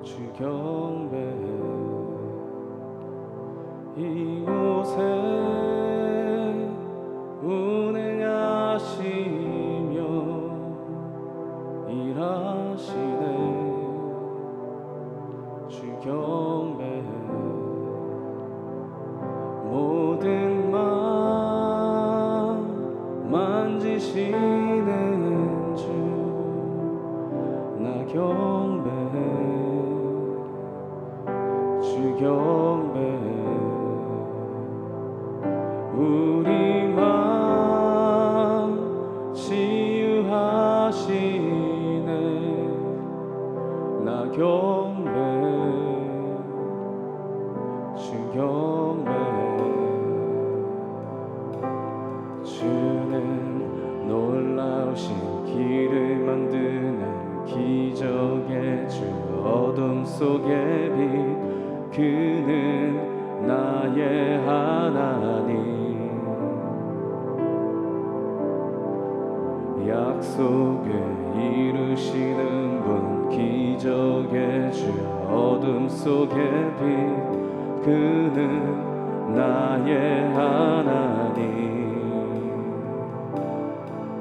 주 경배해. 이곳에 운행하시며 일하시네. 주 경배해. 모든 맘 만지시는 주 나 경배해. 주 경배해. 우리 맘 치유하시네. 나 경배해. 주 경배해. 주는 놀라우신 길을 만드는 기적의 주, 어둠 속의 빛, 그는 나의 하나님. 약속을 이루시는 분, 기적의 주, 어둠 속의 빛, 그는 나의 하나님.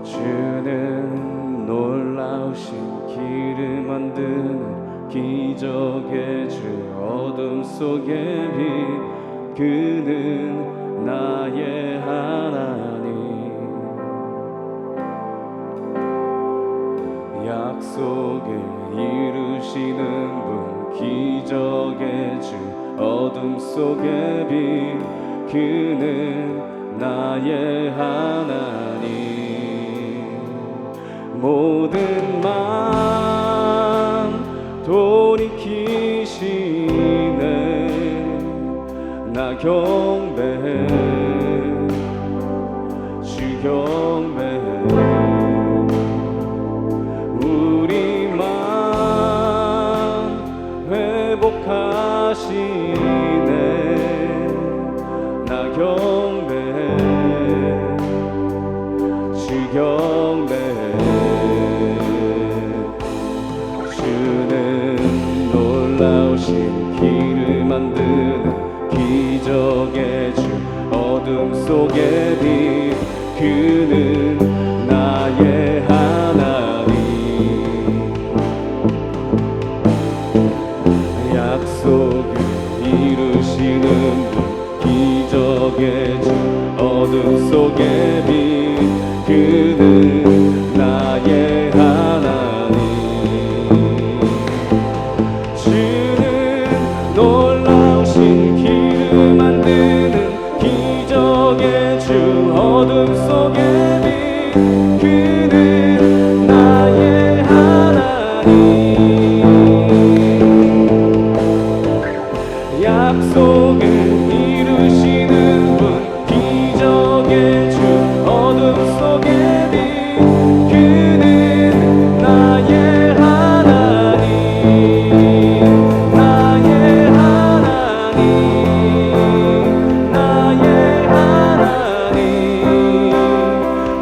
주는 놀라우신 길을 만드는 기적의 주, 어둠 속의 빛, 그는 나의 하나님. 약속을 이루시는 분, 기적의 주, 어둠 속의 빛, 그는 나의 하나님. 모든 맘 돌이키시네. 나 경배해. 주 경배해. 우리 맘 회복하시네. 나 경배해. 주 경배해. 주는 놀라우신 길을 만드는 기적의 주, 어둠 속의 빛, 그는 나의 하나님. 약속을 이루시는 분, 기적의 주, 어둠 속의 빛, 그는 나의 하나님. 주는 놀라우신 길을 만드는 기적의 주, 어둠 속의 빛, 그는 나의 하나님. 약속을 이루시는 분, 기적의 주, 어둠 속의 빛, 그는 나의 하나님. 나의 하나님. 나의 하나님.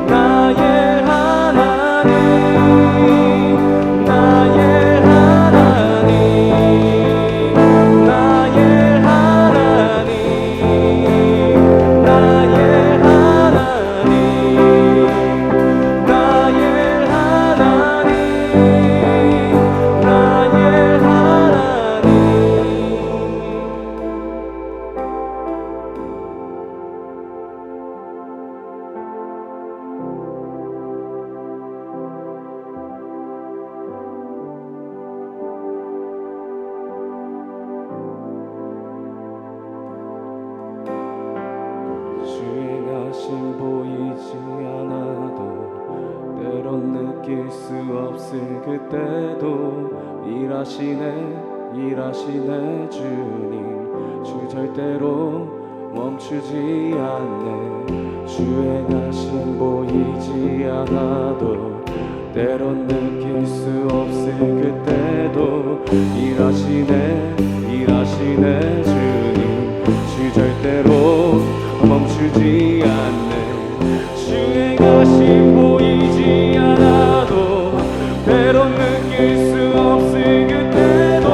나의 하나님. 나의 하나님. 나의 하나님. 나의 하나님. 나의 하나님. 나의 하나님. 주행하심 보이지 않아도, 때론 느낄 수 없을 그때도 일하시네. 일하시네. 주님, 주 절대로 멈추지 않네. 주행하심 보이지 않아도, 때론 느낄 수 없을 그때도 일하시네. 일하시네. 주님, 주 절대로 멈추지 않네. 주행하심 보이지 않아도, 때론 느낄 수 없을 그때도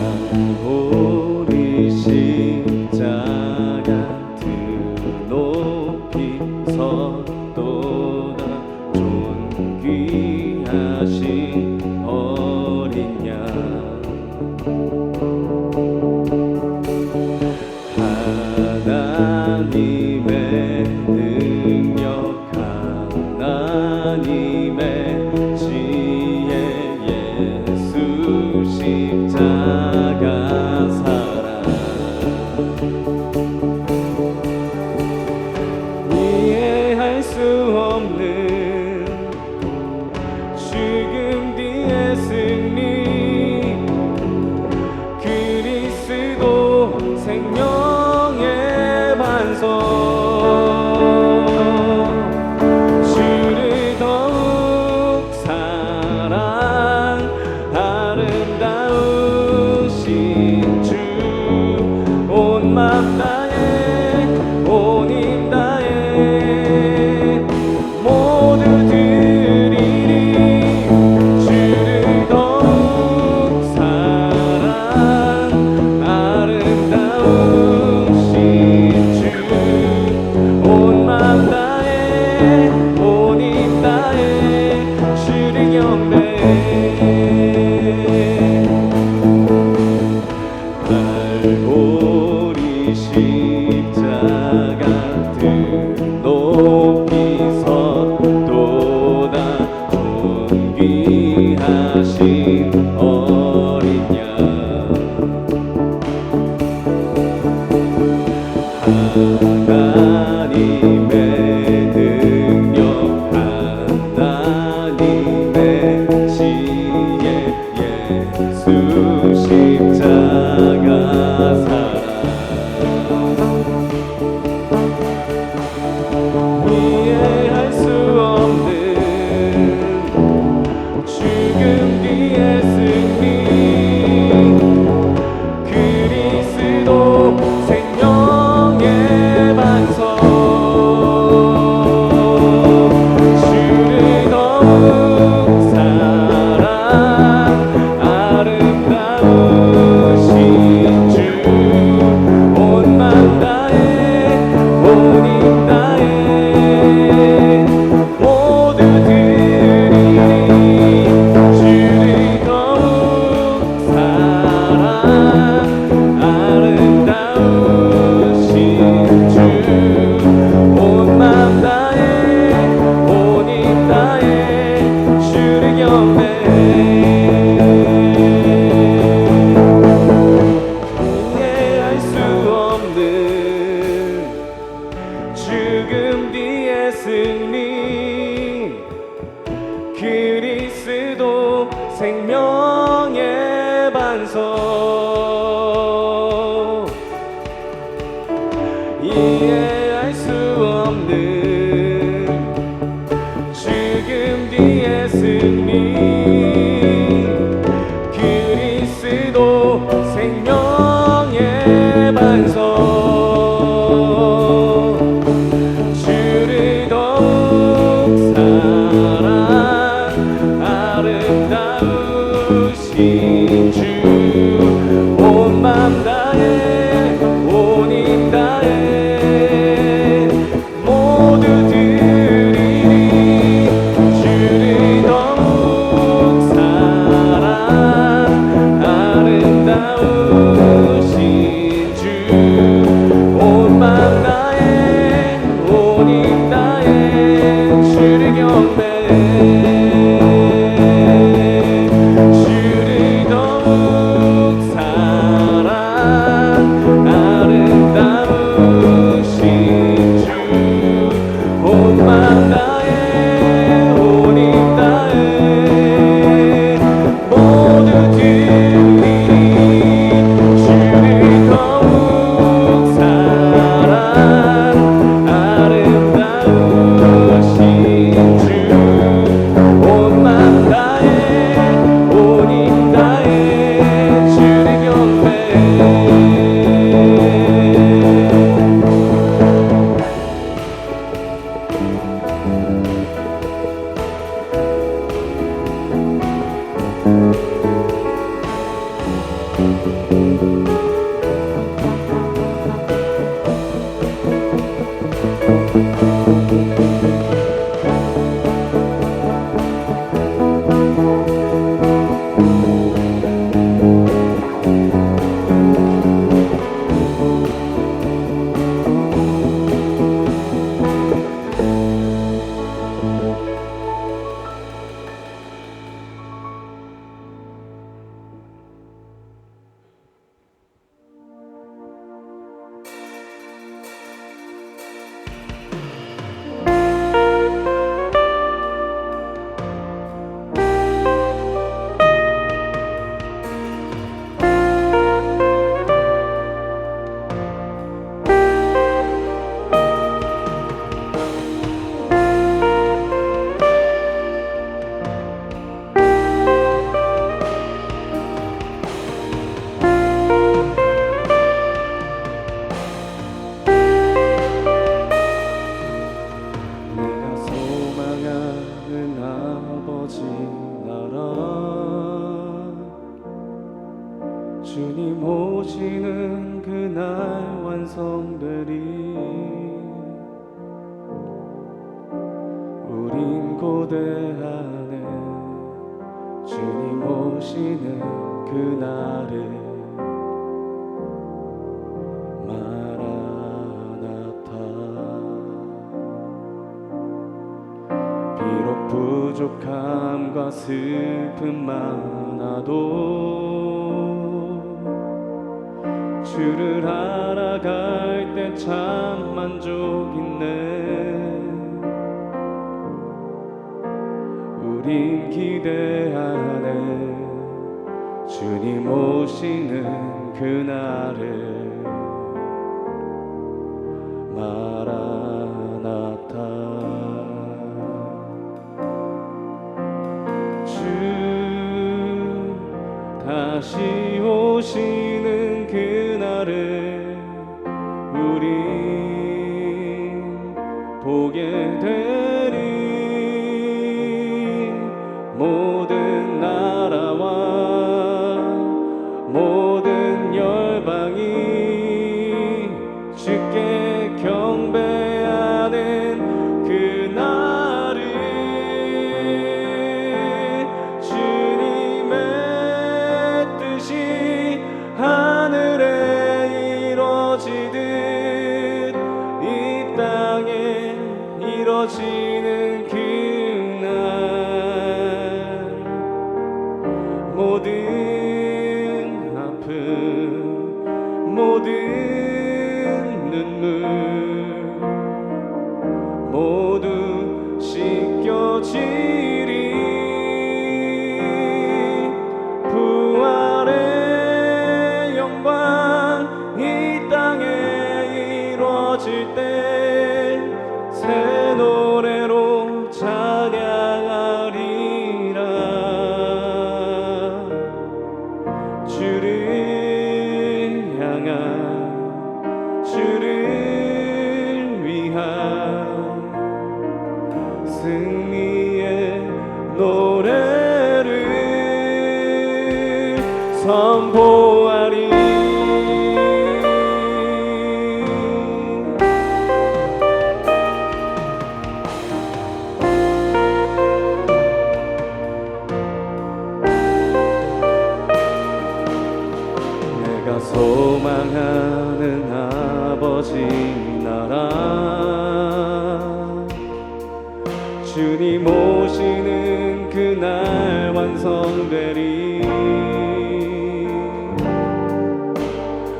갈보리 십자가 드높이 섰도다 존귀하신 어린 양 하나님의 능력 하나님의 지혜 예수 십자가 사랑 이해할 수 없는 죽음 뒤의 승리 그리스도 생명의 반석 주를 더욱 사랑 아름다우신 주 온 맘 다해 온 힘 다해 모두 드리리 주를 더욱 사랑 아름다우신 주 온 맘 다해 온 힘 다해 주를 경배해 갈보리 십자가 드높이 섰도다 존귀하신 어린 양 하나님의 능력 하나님의 지혜 예수 십자가 사랑 이해할 수 없는 죽음 뒤의 승리 그리스도 생명의 반석 주를 더욱 사랑 아름다우신 내가 소망하는 아버지 나라 주님 오시는 그날 완성되리 우린 고대하네 주님 오시는 그날을 비록 부족함과 슬픔 많아도 주를 알아갈 때 참 만족 있네 우린 기대하네 주님 오시는 그날을 마라나타 다시 오시는 그날을 우린 보게 되리 모든 나라와 모든 열방이 주께 경배하는 그날을 하늘에 이루어지듯 이 땅에 이루어지는 그날 모든 아픔 모든 눈물 모두 씻겨지리 부활의 영광 이 땅에 이루어질 때 새 노래로 찬양하리라 주를 향한 주를 위한 승리의 노래를 선포하리 내가 소망하는 아버지 나라 주님 오시는 그날 완성되리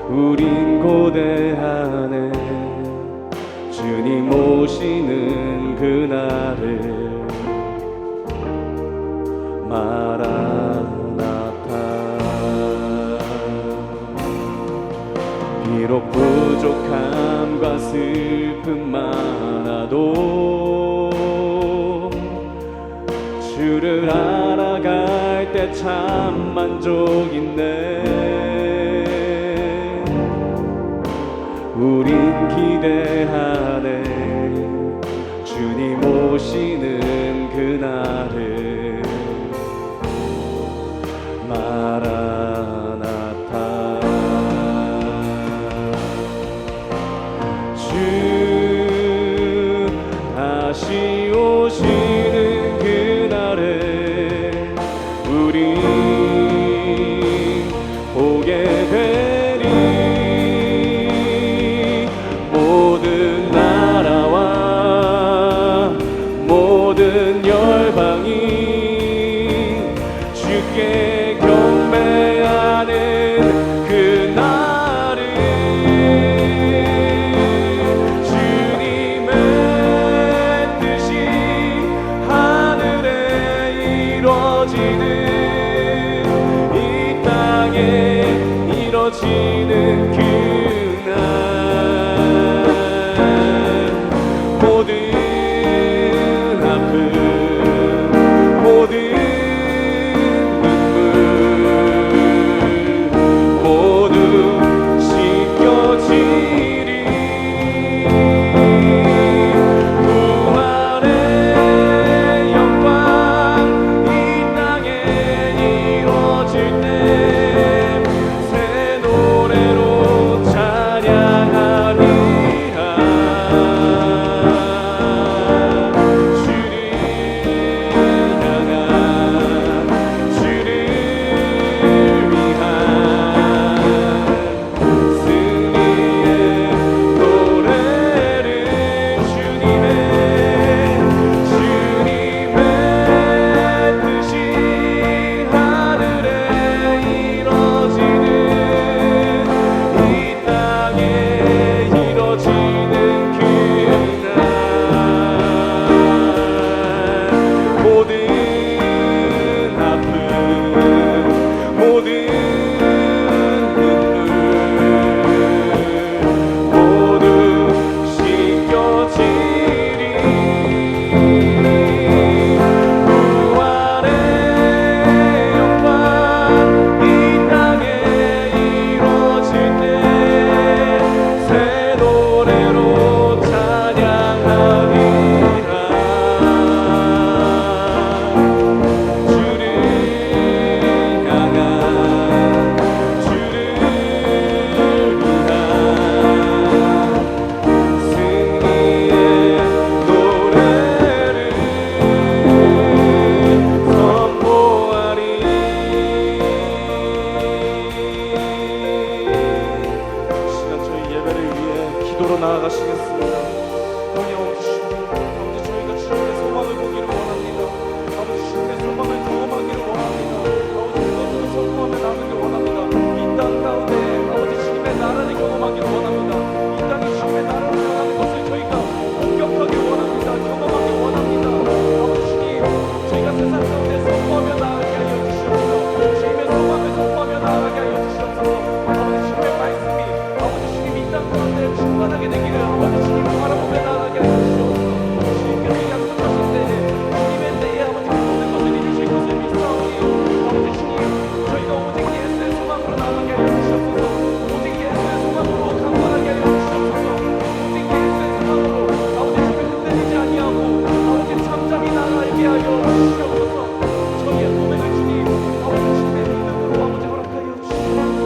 우린 고대하네 주님 오시는 그날을 마라나타 비록 부족함과 슬픔 많아도 주를 알아갈 때 참 만족 있네 우린 기대하네 주님 오시는 그날을 마라나타 씻겨지는 그날 모든 아픔 모든 눈물 모두 씻겨지리 부활의 영광 이 땅에 이루어질 때 새 노래로 찬양하리라 주를 향한 주를 위한 승리의 노래를 주님의 뜻이 하늘에 이뤄지는 이 땅에 이뤄지는 그날 모든 아픔 모든 눈물 모두 씻겨지리 부활의 영광 이 땅에 이루어질 때 새 노래로 찬양하리라 주를 향한 주를 위한 승리의 노래를 선포하리 시간 저희 예배를 위해 기도로 나아가시겠습니다. 우리 아버지 저희가 주님의 소망을 보기를 원합니다. 아버지 주님의 소망을 경험하기를 원합니다. 아버지 그것을 선포하며 나누기를 원합니다. 이 땅 가운데 아버지 주님의 나라를 경험하기를 원합니다. 이 땅에 주님의 나라를 전하는 것을 저희가 목격하기 원합니다. 경험하기 원합니다. 아버지 주님 저희가 세상 가운데 선포하며 나아가게 하여 주시옵소서. 주님의 소망을 선포하며 나아가게 하여 주시옵소서. 아버지 주님의 말씀이 아버지 주님 이 땅 가운데 충만하게 되기를 아버지 주님을 바라보며 나아가게 하여 주시옵소서. 주님께서 약속하신 때에 주님의 때에 아버지 모든 것을 이루실 것을 믿사오니 아버지 주님 저희가 오직 예수의 소망으로 나아가게 하여 주시옵소서. 오직 예수의 소망으로 강건하게 하여 주시옵소서. 오직 예수의 소망으로 아버지 주님 흔들리지 아니하고 아버지 잠잠히 나아가게 하여 주시옵소서. 저희의 고백을 주님 아버지 주님의 믿음으로 아버지 허락하여 주시옵소서.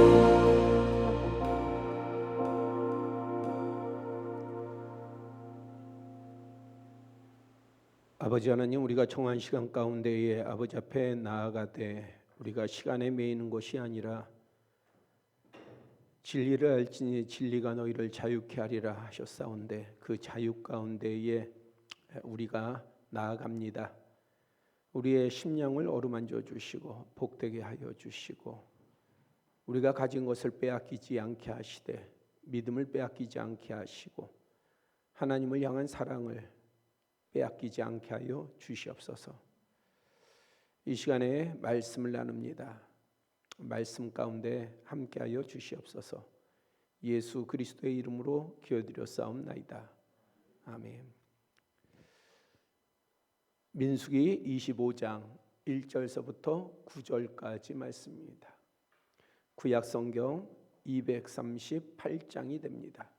아버지 하나님, 우리가 정한 시간 가운데에 아버지 앞에 나아가되 우리가 시간에 매이는 것이 아니라 진리를 알지니 진리가 너희를 자유케 하리라 하셨사온데 그 자유 가운데에 우리가 나아갑니다. 우리의 심령을 어루만져 주시고 복되게 하여 주시고 우리가 가진 것을 빼앗기지 않게 하시되 믿음을 빼앗기지 않게 하시고 하나님을 향한 사랑을 빼앗기지 않게 하여 주시옵소서. 이 시간에 말씀을 나눕니다. 말씀 가운데 함께하여 주시옵소서. 예수 그리스도의 이름으로 기도드렸사옵나이다. 아멘. 민수기 25장 1절서부터 9절까지 말씀입니다. 구약성경 238장이 됩니다.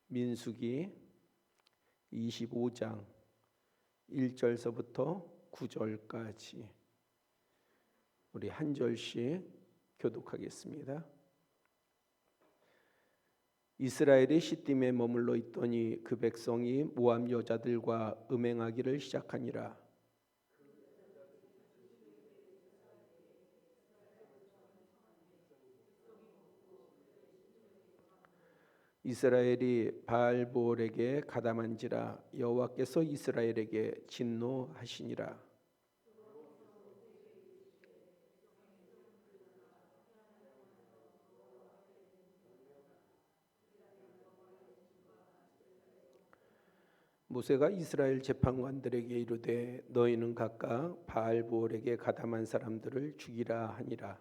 민수기 25장 1절서부터 9절까지 우리 한 절씩 교독하겠습니다. 이스라엘이 시딤에 머물러 있더니 그 백성이 모압 여자들과 음행하기를 시작하니라. 이스라엘이 바알보올에게 가담한지라 여호와께서 이스라엘에게 진노하시니라. 모세가 이스라엘 재판관들에게 이르되 너희는 각각 바알보올에게 가담한 사람들을 죽이라 하니라.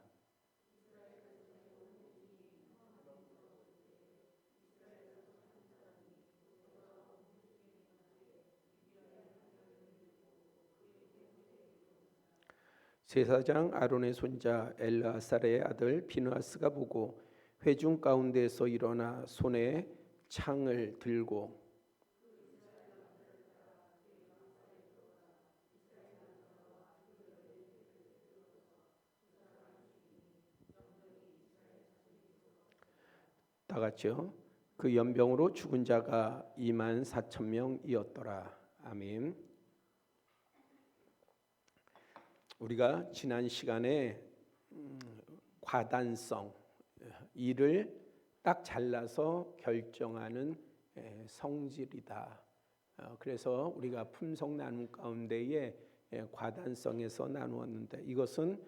제사장 아론의 손자 엘르아살의 아들 비느하스가 보고 회중 가운데에서 일어나 손에 창을 들고 다 같이요. 그 연병으로 죽은 자가 24,000명이었더라. 아멘. 우리가 지난 시간에 과단성, 일을 딱 잘라서 결정하는 성질이다. 그래서 우리가 품성 나눔 가운데에 과단성에서 나누었는데, 이것은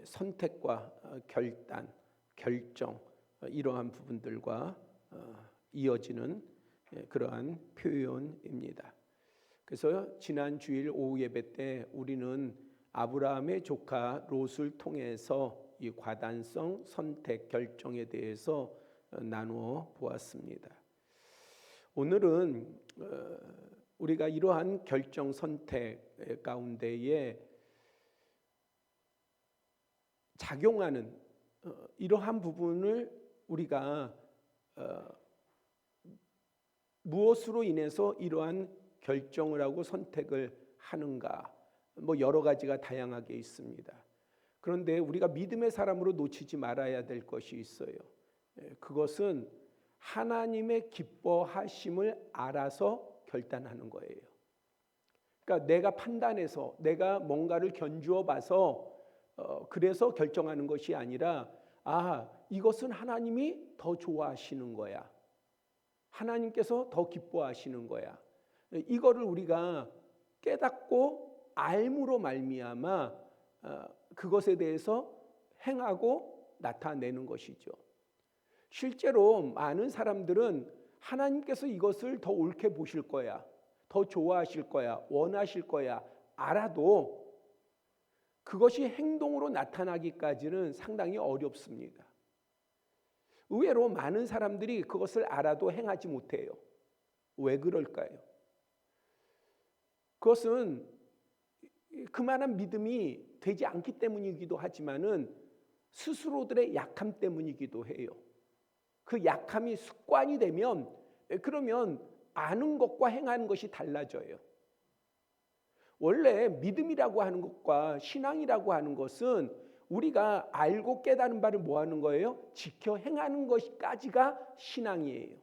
선택과 결단, 결정, 이러한 부분들과 이어지는 그러한 표현입니다. 그래서 지난 주일 오후 예배 때 우리는 아브라함의 조카 롯을 통해서 이 과단성, 선택, 결정에 대해서 나누어 보았습니다. 오늘은 우리가 이러한 결정, 선택 가운데에 작용하는 이러한 부분을 우리가 무엇으로 인해서 이러한 결정을 하고 선택을 하는가, 여러 가지가 다양하게 있습니다. 그런데 우리가 믿음의 사람으로 놓치지 말아야 될 것이 있어요. 그것은 하나님의 기뻐하심을 알아서 결단하는 거예요. 그러니까 내가 판단해서 내가 뭔가를 견주어 봐서 그래서 결정하는 것이 아니라, 이것은 하나님이 더 좋아하시는 거야, 하나님께서 더 기뻐하시는 거야, 이거를 우리가 깨닫고 알므로 말미암아 그것에 대해서 행하고 나타내는 것이죠. 실제로 많은 사람들은 하나님께서 이것을 더 옳게 보실 거야, 더 좋아하실 거야, 원하실 거야 알아도 그것이 행동으로 나타나기까지는 상당히 어렵습니다. 의외로 많은 사람들이 그것을 알아도 행하지 못해요. 왜 그럴까요? 그것은 그만한 믿음이 되지 않기 때문이기도 하지만은 스스로들의 약함 때문이기도 해요. 그 약함이 습관이 되면, 그러면 아는 것과 행하는 것이 달라져요. 원래 믿음이라고 하는 것과 신앙이라고 하는 것은 우리가 알고 깨달은 바를 뭐 하는 거예요? 지켜 행하는 것까지가 신앙이에요.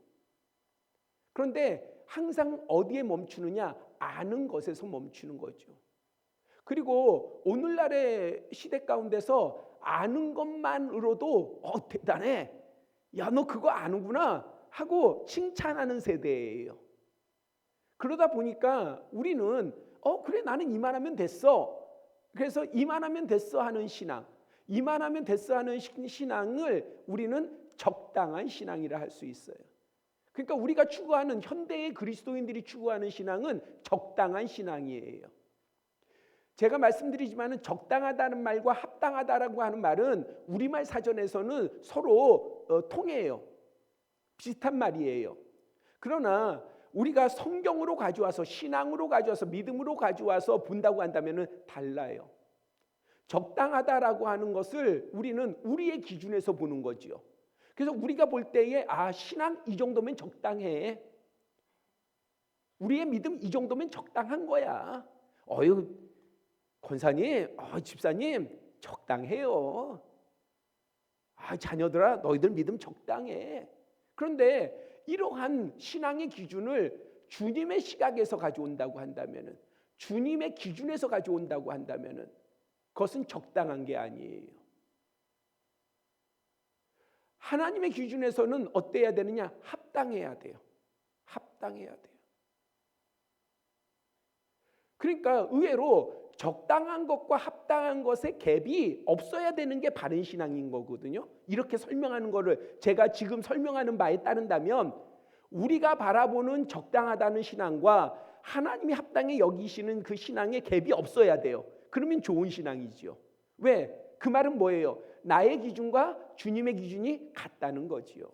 그런데 항상 어디에 멈추느냐? 아는 것에서 멈추는 거죠. 그리고 오늘날의 시대 가운데서 아는 것만으로도 대단해, 야 너 그거 아는구나 하고 칭찬하는 세대예요. 그러다 보니까 우리는 그래 나는 이만하면 됐어, 그래서 이만하면 됐어 하는 신앙, 이만하면 됐어 하는 신앙을 우리는 적당한 신앙이라 할 수 있어요. 그러니까 우리가 추구하는, 현대의 그리스도인들이 추구하는 신앙은 적당한 신앙이에요. 제가 말씀드리지만은 적당하다는 말과 합당하다라고 하는 말은 우리말 사전에서는 서로 통해요. 비슷한 말이에요. 그러나 우리가 성경으로 가져와서, 신앙으로 가져와서, 믿음으로 가져와서 본다고 한다면은 달라요. 적당하다라고 하는 것을 우리는 우리의 기준에서 보는 거지요. 그래서 우리가 볼 때에 신앙 이 정도면 적당해, 우리의 믿음 이 정도면 적당한 거야, 권사님, 집사님 적당해요, 자녀들아 너희들 믿음 적당해. 그런데 이러한 신앙의 기준을 주님의 시각에서 가져온다고 한다면은, 주님의 기준에서 가져온다고 한다면은 그것은 적당한 게 아니에요. 하나님의 기준에서는 어때야 되느냐? 합당해야 돼요. 합당해야 돼요. 그러니까 의외로 적당한 것과 합당한 것의 갭이 없어야 되는 게 바른 신앙인 거거든요. 이렇게 설명하는 거를 제가 지금 설명하는 바에 따른다면, 우리가 바라보는 적당하다는 신앙과 하나님이 합당히 여기시는 그 신앙의 갭이 없어야 돼요. 그러면 좋은 신앙이죠. 왜? 그 말은 뭐예요? 나의 기준과 주님의 기준이 같다는 거지요.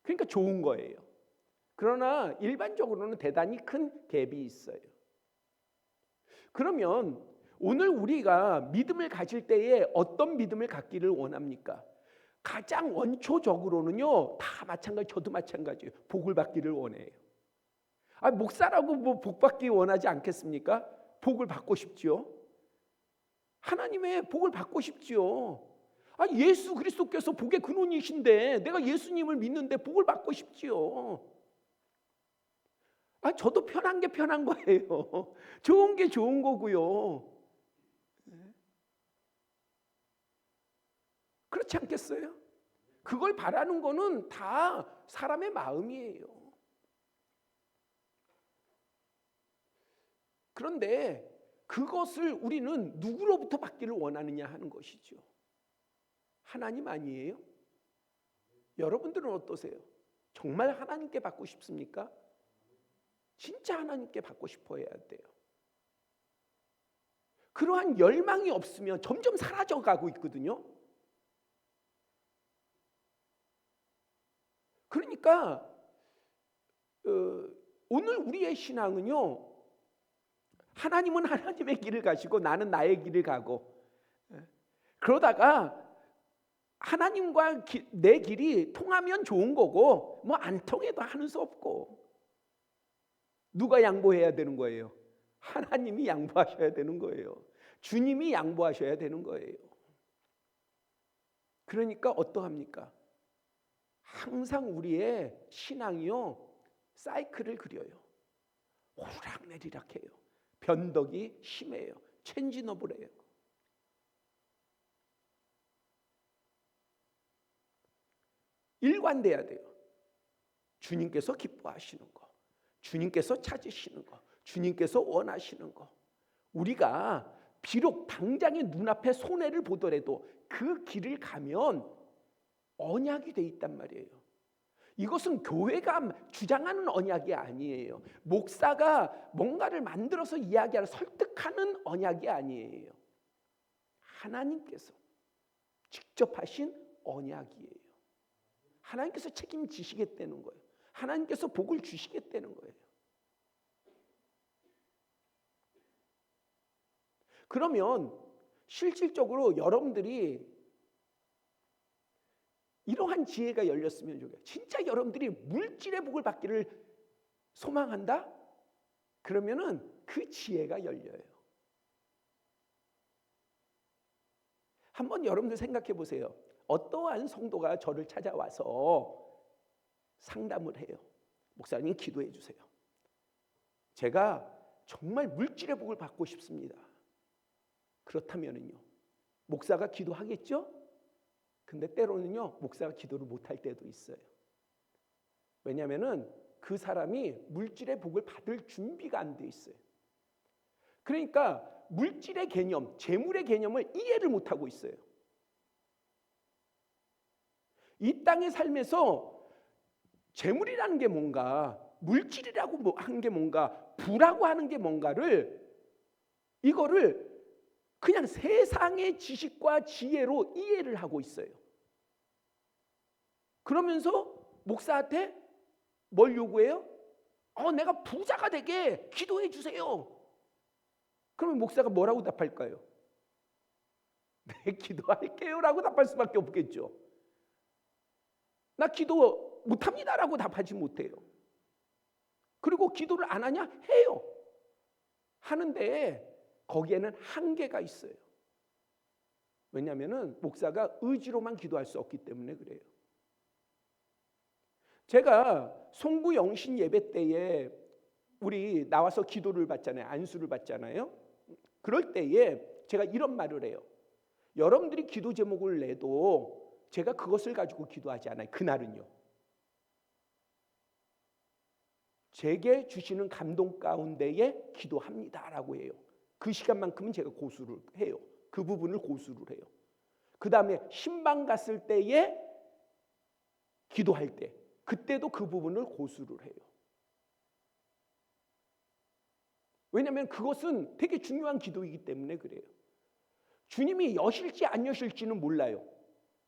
그러니까 좋은 거예요. 그러나 일반적으로는 대단히 큰 갭이 있어요. 그러면 오늘 우리가 믿음을 가질 때에 어떤 믿음을 갖기를 원합니까? 가장 원초적으로는요, 다 마찬가지, 저도 마찬가지예요. 복을 받기를 원해요. 목사라고 뭐 복 받기 원하지 않겠습니까? 복을 받고 싶지요. 하나님의 복을 받고 싶지요. 예수 그리스도께서 복의 근원이신데 내가 예수님을 믿는데 복을 받고 싶지요. 저도 편한 게 편한 거예요. 좋은 게 좋은 거고요. 그렇지 않겠어요? 그걸 바라는 거는 다 사람의 마음이에요. 그런데 그것을 우리는 누구로부터 받기를 원하느냐 하는 것이죠. 하나님 아니에요? 여러분들은 어떠세요? 정말 하나님께 받고 싶습니까? 진짜 하나님께 받고 싶어야 돼요. 그러한 열망이 없으면 점점 사라져 가고 있거든요. 그러니까 오늘 우리의 신앙은요, 하나님은 하나님의 길을 가시고 나는 나의 길을 가고, 그러다가 하나님과 내 길이 통하면 좋은 거고 뭐 안 통해도 하는 수 없고, 누가 양보해야 되는 거예요? 하나님이 양보하셔야 되는 거예요. 주님이 양보하셔야 되는 거예요. 그러니까 어떠합니까? 항상 우리의 신앙이요, 사이클을 그려요. 오르락내리락해요. 변덕이 심해요. 체인지너블해요. 일관돼야 돼요. 주님께서 기뻐하시는 거, 주님께서 찾으시는 거, 주님께서 원하시는 거. 우리가 비록 당장의 눈앞에 손해를 보더라도 그 길을 가면 언약이 돼 있단 말이에요. 이것은 교회가 주장하는 언약이 아니에요. 목사가 뭔가를 만들어서 이야기하는, 설득하는 언약이 아니에요. 하나님께서 직접 하신 언약이에요. 하나님께서 책임지시겠다는 거예요. 하나님께서 복을 주시겠다는 거예요. 그러면 실질적으로 여러분들이 이러한 지혜가 열렸으면 좋겠어요. 진짜 여러분들이 물질의 복을 받기를 소망한다? 그러면은 그 지혜가 열려요. 한번 여러분들 생각해 보세요. 어떠한 성도가 저를 찾아와서 상담을 해요. 목사님 기도해 주세요. 제가 정말 물질의 복을 받고 싶습니다. 그렇다면은요, 목사가 기도하겠죠? 근데 때로는요, 목사가 기도를 못할 때도 있어요. 왜냐하면은 그 사람이 물질의 복을 받을 준비가 안 돼 있어요. 그러니까 물질의 개념, 재물의 개념을 이해를 못하고 있어요. 이 땅에 살면서 재물이라는 게 뭔가, 물질이라고 하는 게 뭔가, 부라고 하는 게 뭔가를, 이거를 그냥 세상의 지식과 지혜로 이해를 하고 있어요. 그러면서 목사한테 뭘 요구해요? 내가 부자가 되게 기도해 주세요. 그러면 목사가 뭐라고 답할까요? 네, 기도할게요 라고 답할 수밖에 없겠죠. 나 기도 못합니다라고 답하지 못해요. 그리고 기도를 안 하냐? 해요. 하는데 거기에는 한계가 있어요. 왜냐하면 목사가 의지로만 기도할 수 없기 때문에 그래요. 제가 송구 영신 예배 때에 우리 나와서 기도를 받잖아요. 안수를 받잖아요. 그럴 때에 제가 이런 말을 해요. 여러분들이 기도 제목을 내도 제가 그것을 가지고 기도하지 않아요. 그날은요. 제게 주시는 감동 가운데에 기도합니다라고 해요. 그 시간만큼은 제가 고수를 해요. 그 부분을 고수를 해요. 그 다음에 신방 갔을 때에 기도할 때, 그때도 그 부분을 고수를 해요. 왜냐하면 그것은 되게 중요한 기도이기 때문에 그래요. 주님이 여실지 안 여실지는 몰라요.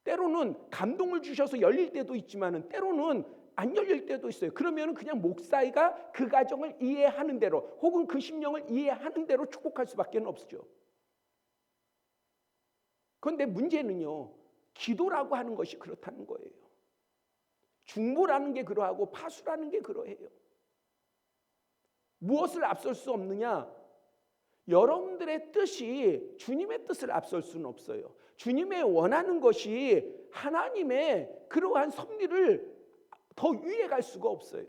때로는 감동을 주셔서 열릴 때도 있지만 때로는 안 열릴 때도 있어요. 그러면 그냥 목사가 그 가정을 이해하는 대로, 혹은 그 심령을 이해하는 대로 축복할 수밖에 없죠. 그런데 문제는요, 기도라고 하는 것이 그렇다는 거예요. 중보라는 게 그러하고 파수라는 게 그러해요. 무엇을 앞설 수 없느냐? 여러분들의 뜻이 주님의 뜻을 앞설 수는 없어요. 주님의 원하는 것이 하나님의 그러한 섭리를 더 위에 갈 수가 없어요.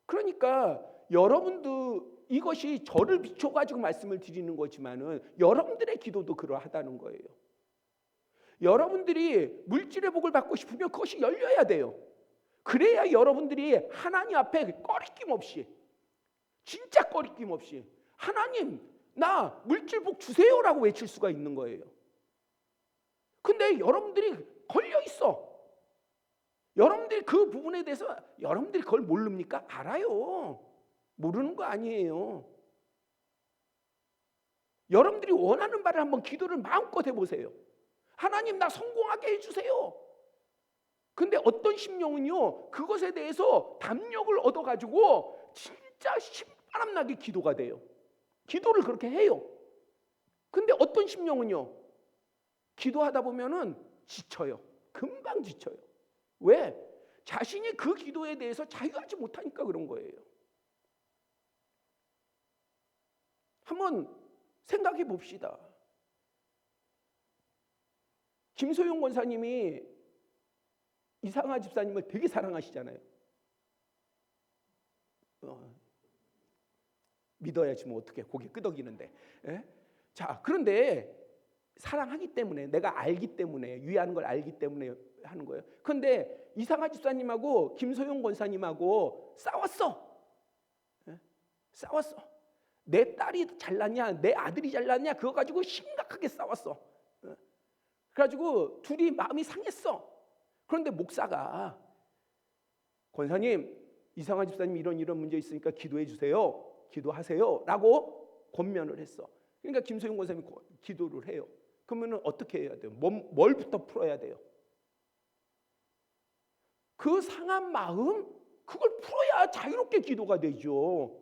그러니까 여러분도 이것이 저를 비춰가지고 말씀을 드리는 거지만은 여러분들의 기도도 그러하다는 거예요. 여러분들이 물질의 복을 받고 싶으면 그것이 열려야 돼요. 그래야 여러분들이 하나님 앞에 꺼리낌 없이, 진짜 꺼리낌 없이 하나님 나 물질 복 주세요라고 외칠 수가 있는 거예요. 근데 여러분들이 걸려 있어. 여러분들이 그 부분에 대해서 여러분들이 그걸 모릅니까? 알아요. 모르는 거 아니에요. 여러분들이 원하는 바를 한번 기도를 마음껏 해보세요. 하나님 나 성공하게 해주세요. 근데 어떤 심령은요, 그것에 대해서 담력을 얻어가지고 진짜 신바람나게 기도가 돼요. 기도를 그렇게 해요. 근데 어떤 심령은요, 기도하다 보면은 지쳐요. 금방 지쳐요. 왜? 자신이 그 기도에 대해서 자유하지 못하니까 그런 거예요. 한번 생각해 봅시다. 김소영 권사님이 이상하 집사님을 되게 사랑하시잖아요. 믿어야지 뭐 어떻게 고개 끄덕이는데. 예? 자, 그런데 사랑하기 때문에, 내가 알기 때문에, 위하는 걸 알기 때문에 하는 거예요. 그런데 이상하 집사님하고 김소영 권사님하고 싸웠어. 예? 싸웠어. 내 딸이 잘났냐, 내 아들이 잘났냐, 그거 가지고 심각하게 싸웠어. 예? 그래가지고 둘이 마음이 상했어. 그런데 목사가 권사님, 이상하 집사님 이런 문제 있으니까 기도해 주세요. 기도하세요. 라고 권면을 했어. 그러니까 김소영 권사님이 기도를 해요. 그러면 어떻게 해야 돼요? 뭘부터 풀어야 돼요? 그 상한 마음, 그걸 풀어야 자유롭게 기도가 되죠.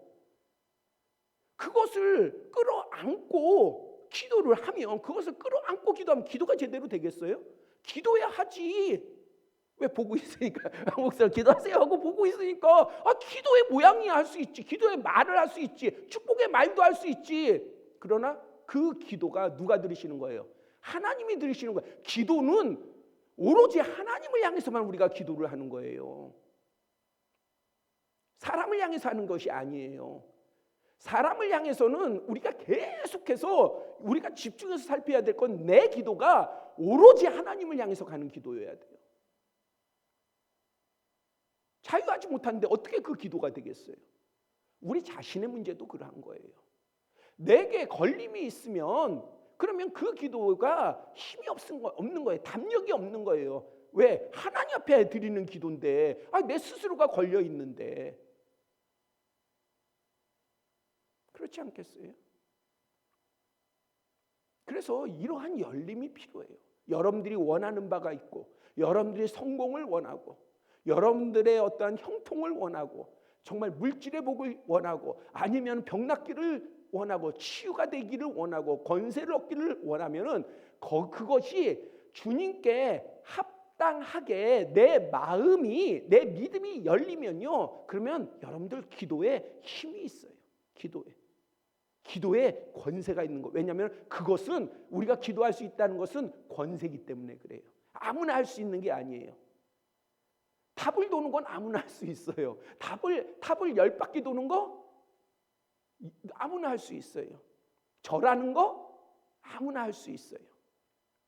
그것을 끌어안고 기도를 하면, 그것을 끌어안고 기도하면 기도가 제대로 되겠어요? 기도해야 하지. 왜? 보고 있으니까. 목사 기도하세요 하고 보고 있으니까 기도의 모양이 할 수 있지, 기도의 말을 할 수 있지, 축복의 말도 할 수 있지. 그러나 그 기도가 누가 들으시는 거예요? 하나님이 들으시는 거예요. 기도는 오로지 하나님을 향해서만 우리가 기도를 하는 거예요. 사람을 향해서 하는 것이 아니에요. 사람을 향해서는 우리가 계속해서 우리가 집중해서 살펴야 될 건 내 기도가 오로지 하나님을 향해서 가는 기도여야 돼요. 자유하지 못하는데 어떻게 그 기도가 되겠어요? 우리 자신의 문제도 그러한 거예요. 내게 걸림이 있으면 그러면 그 기도가 힘이 없는 거예요. 담력이 없는 거예요. 왜? 하나님 앞에 드리는 기도인데 내 스스로가 걸려 있는데. 그렇지 않겠어요? 그래서 이러한 열림이 필요해요. 여러분들이 원하는 바가 있고, 여러분들이 성공을 원하고, 여러분들의 어떠한 형통을 원하고, 정말 물질의 복을 원하고, 아니면 병 낫기를 원하고, 치유가 되기를 원하고, 권세를 얻기를 원하면은 그것이 주님께 합당하게 내 마음이, 내 믿음이 열리면요, 그러면 여러분들 기도에 힘이 있어요. 기도에 권세가 있는 거. 왜냐하면 그것은, 우리가 기도할 수 있다는 것은 권세이기 때문에 그래요. 아무나 할 수 있는 게 아니에요. 탑을 도는 건 아무나 할 수 있어요. 탑을 10바퀴 도는 거 아무나 할 수 있어요. 절하는 거 아무나 할 수 있어요.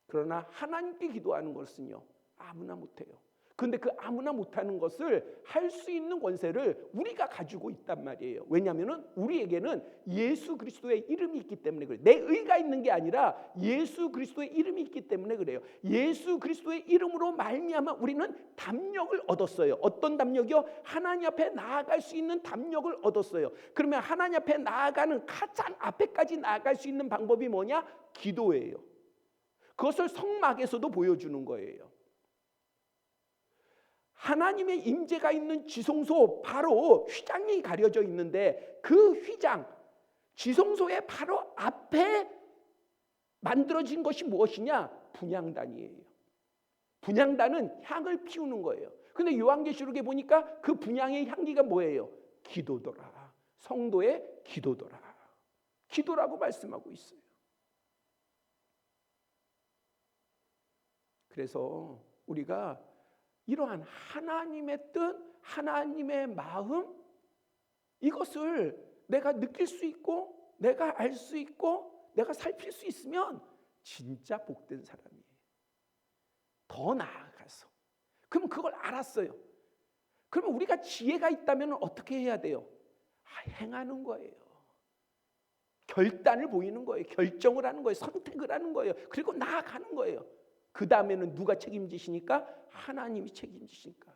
그러나 하나님께 기도하는 것은요, 아무나 못해요. 그런데 그 아무나 못하는 것을 할 수 있는 권세를 우리가 가지고 있단 말이에요. 왜냐하면 우리에게는 예수 그리스도의 이름이 있기 때문에 그래요. 내 의가 있는 게 아니라 예수 그리스도의 이름이 있기 때문에 그래요. 예수 그리스도의 이름으로 말미암아 우리는 담력을 얻었어요. 어떤 담력이요? 하나님 앞에 나아갈 수 있는 담력을 얻었어요. 그러면 하나님 앞에 나아가는 가장 앞에까지 나아갈 수 있는 방법이 뭐냐? 기도예요. 그것을 성막에서도 보여주는 거예요. 하나님의 임재가 있는 지성소, 바로 휘장이 가려져 있는데 그 휘장, 지성소의 바로 앞에 만들어진 것이 무엇이냐? 분향단이에요. 분향단은 향을 피우는 거예요. 근데 요한계시록에 보니까 그 분향의 향기가 뭐예요? 기도더라. 성도의 기도더라. 기도라고 말씀하고 있어요. 그래서 우리가 이러한 하나님의 뜻, 하나님의 마음, 이것을 내가 느낄 수 있고 내가 알 수 있고 내가 살필 수 있으면 진짜 복된 사람이에요. 더 나아가서 그럼 그걸 알았어요. 그러면 우리가 지혜가 있다면 어떻게 해야 돼요? 행하는 거예요. 결단을 보이는 거예요. 결정을 하는 거예요. 선택을 하는 거예요. 그리고 나아가는 거예요. 그 다음에는 누가 책임지시니까? 하나님이 책임지시니까.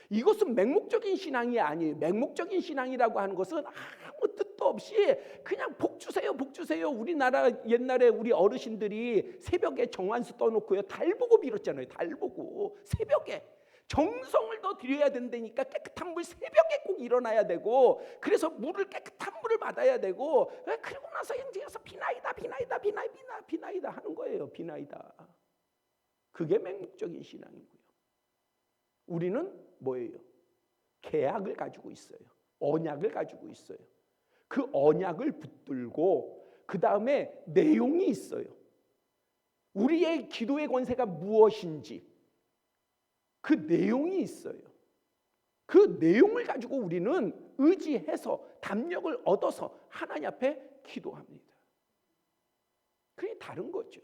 이것은 맹목적인 신앙이 아니에요. 맹목적인 신앙이라고 하는 것은 아무 뜻도 없이 그냥 복 주세요, 복 주세요. 우리나라 옛날에 우리 어르신들이 새벽에 정환수 떠놓고요, 달 보고 빌었잖아요. 달 보고 새벽에 정성을 더 드려야 된다니까 깨끗한 물 새벽에 꼭 일어나야 되고, 그래서 물을 깨끗한 물을 받아야 되고, 그리고 나서 현지에서 비나이다 비나이다 비나이다 비나이다 하는 거예요. 비나이다. 그게 맹목적인 신앙이고요. 우리는 뭐예요? 계약을 가지고 있어요. 언약을 가지고 있어요. 그 언약을 붙들고 그 다음에 내용이 있어요. 우리의 기도의 권세가 무엇인지 그 내용이 있어요. 그 내용을 가지고 우리는 의지해서 담력을 얻어서 하나님 앞에 기도합니다. 그게 다른 거죠.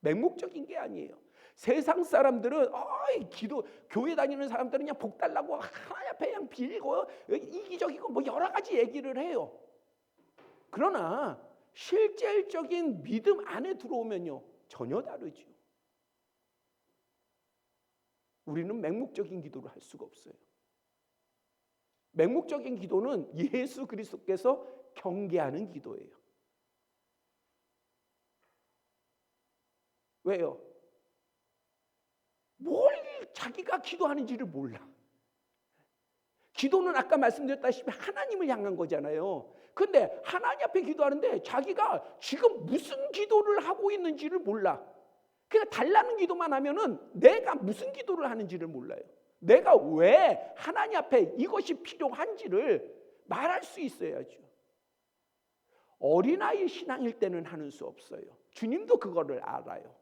맹목적인 게 아니에요. 세상 사람들은 기도 교회 다니는 사람들은 그냥 복 달라고 하나님 앞에 그냥 빌고 이기적이고 뭐 여러 가지 얘기를 해요. 그러나 실질적인 믿음 안에 들어오면요 전혀 다르죠. 우리는 맹목적인 기도를 할 수가 없어요. 맹목적인 기도는 예수 그리스도께서 경계하는 기도예요. 왜요? 뭘 자기가 기도하는지를 몰라. 기도는 아까 말씀드렸다시피 하나님을 향한 거잖아요. 근데 하나님 앞에 기도하는데 자기가 지금 무슨 기도를 하고 있는지를 몰라. 그냥 달라는 기도만 하면은 내가 무슨 기도를 하는지를 몰라요. 내가 왜 하나님 앞에 이것이 필요한지를 말할 수 있어야죠. 어린아이 신앙일 때는 하는 수 없어요. 주님도 그거를 알아요.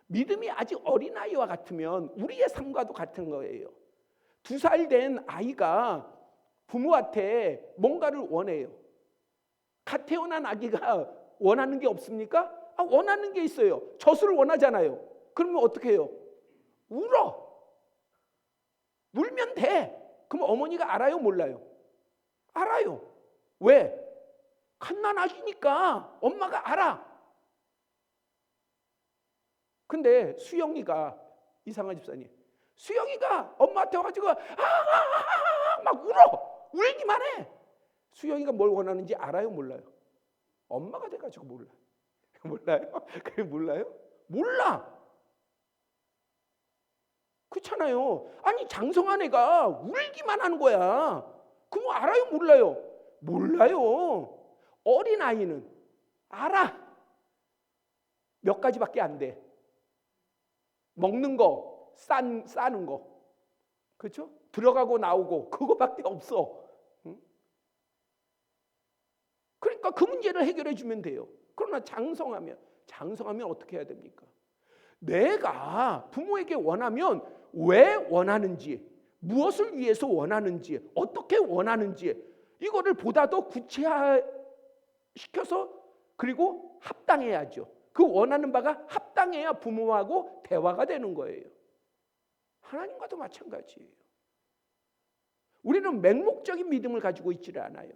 믿음이 아직 어린아이와 같으면 우리의 삶과도 같은 거예요. 2살 된 아이가 부모한테 뭔가를 원해요. 갓 태어난 아기가 원하는 게 없습니까? 원하는 게 있어요. 젖을 원하잖아요. 그러면 어떻게 해요? 울어. 울면 돼. 그럼 어머니가 알아요? 몰라요? 알아요. 왜? 갓난 아기니까 엄마가 알아. 근데 수영이가, 이상한 집사님, 수영이가 엄마한테 와가지고 막 울어. 울기만 해. 수영이가 뭘 원하는지 알아요? 몰라요? 엄마가 돼가지고 몰라. 몰라요? 그게 몰라요? 몰라. 그렇잖아요. 아니 장성한 애가 울기만 하는 거야. 그럼 알아요? 몰라요? 몰라요. 어린아이는 알아. 몇 가지밖에 안 돼. 먹는 거, 싸는 거, 그렇죠? 들어가고 나오고 그거밖에 없어. 응? 그러니까 그 문제를 해결해 주면 돼요. 그러나 장성하면 어떻게 해야 됩니까? 내가 부모에게 원하면 왜 원하는지, 무엇을 위해서 원하는지, 어떻게 원하는지 이거를 보다 더 구체화시켜서 그리고 합당해야죠. 그 원하는 바가 합당해야 부모하고 대화가 되는 거예요. 하나님과도 마찬가지예요. 우리는 맹목적인 믿음을 가지고 있지를 않아요.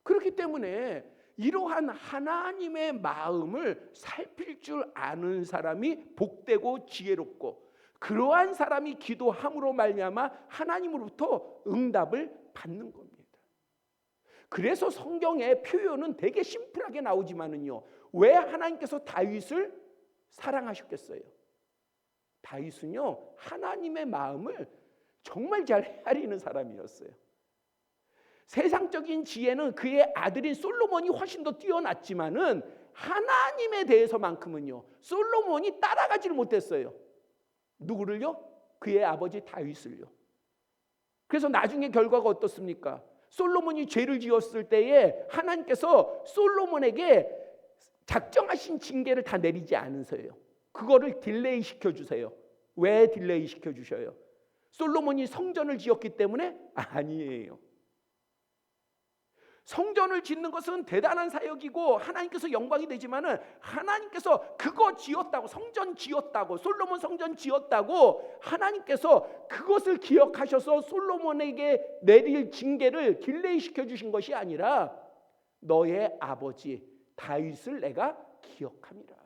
그렇기 때문에 이러한 하나님의 마음을 살필 줄 아는 사람이 복되고 지혜롭고, 그러한 사람이 기도함으로 말미암아 하나님으로부터 응답을 받는 겁니다. 그래서 성경의 표현은 되게 심플하게 나오지만은요, 왜 하나님께서 다윗을 사랑하셨겠어요? 다윗은요 하나님의 마음을 정말 잘 헤아리는 사람이었어요. 세상적인 지혜는 그의 아들인 솔로몬이 훨씬 더 뛰어났지만은 하나님에 대해서만큼은요 솔로몬이 따라가지를 못했어요. 누구를요? 그의 아버지 다윗을요. 그래서 나중에 결과가 어떻습니까? 솔로몬이 죄를 지었을 때에 하나님께서 솔로몬에게 작정하신 징계를 다 내리지 않으세요. 그거를 딜레이 시켜주세요. 왜 딜레이 시켜주셔요? 솔로몬이 성전을 지었기 때문에? 아니에요. 성전을 짓는 것은 대단한 사역이고 하나님께서 영광이 되지만은 하나님께서 그거 지었다고, 성전 지었다고, 솔로몬 성전 지었다고 하나님께서 그것을 기억하셔서 솔로몬에게 내릴 징계를 딜레이 시켜주신 것이 아니라 너의 아버지 다윗을 내가 기억함이라.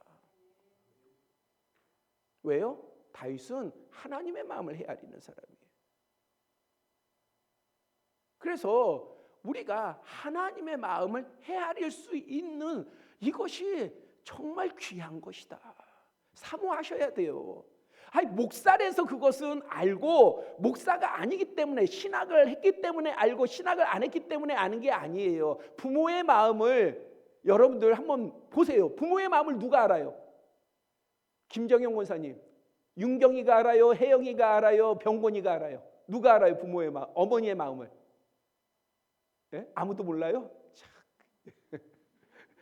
왜요? 다윗은 하나님의 마음을 헤아리는 사람이에요. 그래서 우리가 하나님의 마음을 헤아릴 수 있는 이것이 정말 귀한 것이다. 사모하셔야 돼요. 아니, 목사라서 그것은 알고 목사가 아니기 때문에 신학을 했기 때문에 알고 신학을 안 했기 때문에 아는 게 아니에요. 부모의 마음을 여러분들 한번 보세요. 부모의 마음을 누가 알아요? 김정영 원사님, 윤경이가 알아요? 혜영이가 알아요? 병곤이가 알아요? 누가 알아요? 부모의 마음, 어머니의 마음을? 예? 아무도 몰라요?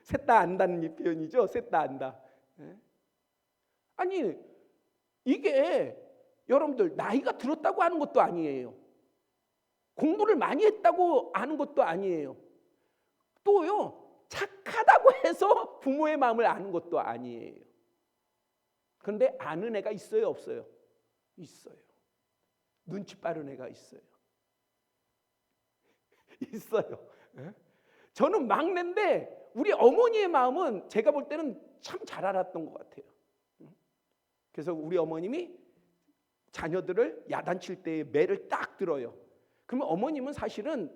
셋 다 안다는 이 표현이죠. 셋 다 안다. 예? 아니 이게 여러분들 나이가 들었다고 하는 것도 아니에요. 공부를 많이 했다고 아는 것도 아니에요. 또요 착하다고 해서 부모의 마음을 아는 것도 아니에요. 그런데 아는 애가 있어요, 없어요? 있어요. 눈치 빠른 애가 있어요. 있어요. 저는 막내인데 우리 어머니의 마음은 제가 볼 때는 참 잘 알았던 것 같아요. 그래서 우리 어머님이 자녀들을 야단칠 때 매를 딱 들어요. 그러면 어머님은 사실은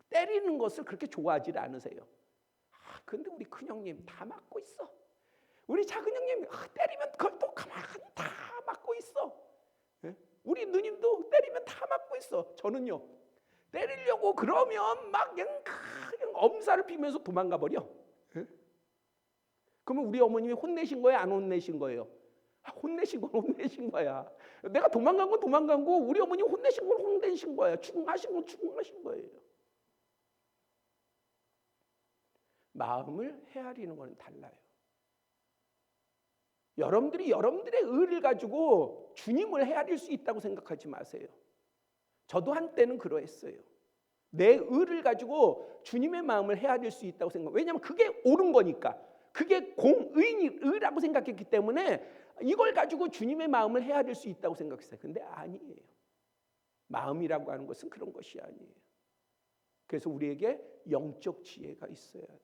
때리는 것을 그렇게 좋아하지 않으세요. 근데 우리 큰형님 다 맞고 있어. 우리 작은형님 때리면 그걸 또 가만히 다 맞고 있어. 우리 누님도 때리면 다 맞고 있어. 저는요 때리려고 그러면 막 그냥 엄살을 피면서 도망가 버려. 그러면 우리 어머님이 혼내신 거예요, 안 혼내신 거예요? 혼내신 건 혼내신 거야. 내가 도망간 건 도망간 거, 우리 어머니 혼내신 건 혼내신 거야. 추궁하신 건 추궁하신 거예요. 마음을 헤아리는 건 달라요. 여러분들이 여러분들의 의를 가지고 주님을 헤아릴 수 있다고 생각하지 마세요. 저도 한때는 그러했어요. 내 의를 가지고 주님의 마음을 헤아릴 수 있다고 생각. 왜냐하면 그게 옳은 거니까. 그게 의라고 생각했기 때문에 이걸 가지고 주님의 마음을 헤아릴 수 있다고 생각했어요. 근데 아니에요. 마음이라고 하는 것은 그런 것이 아니에요. 그래서 우리에게 영적 지혜가 있어야 돼요.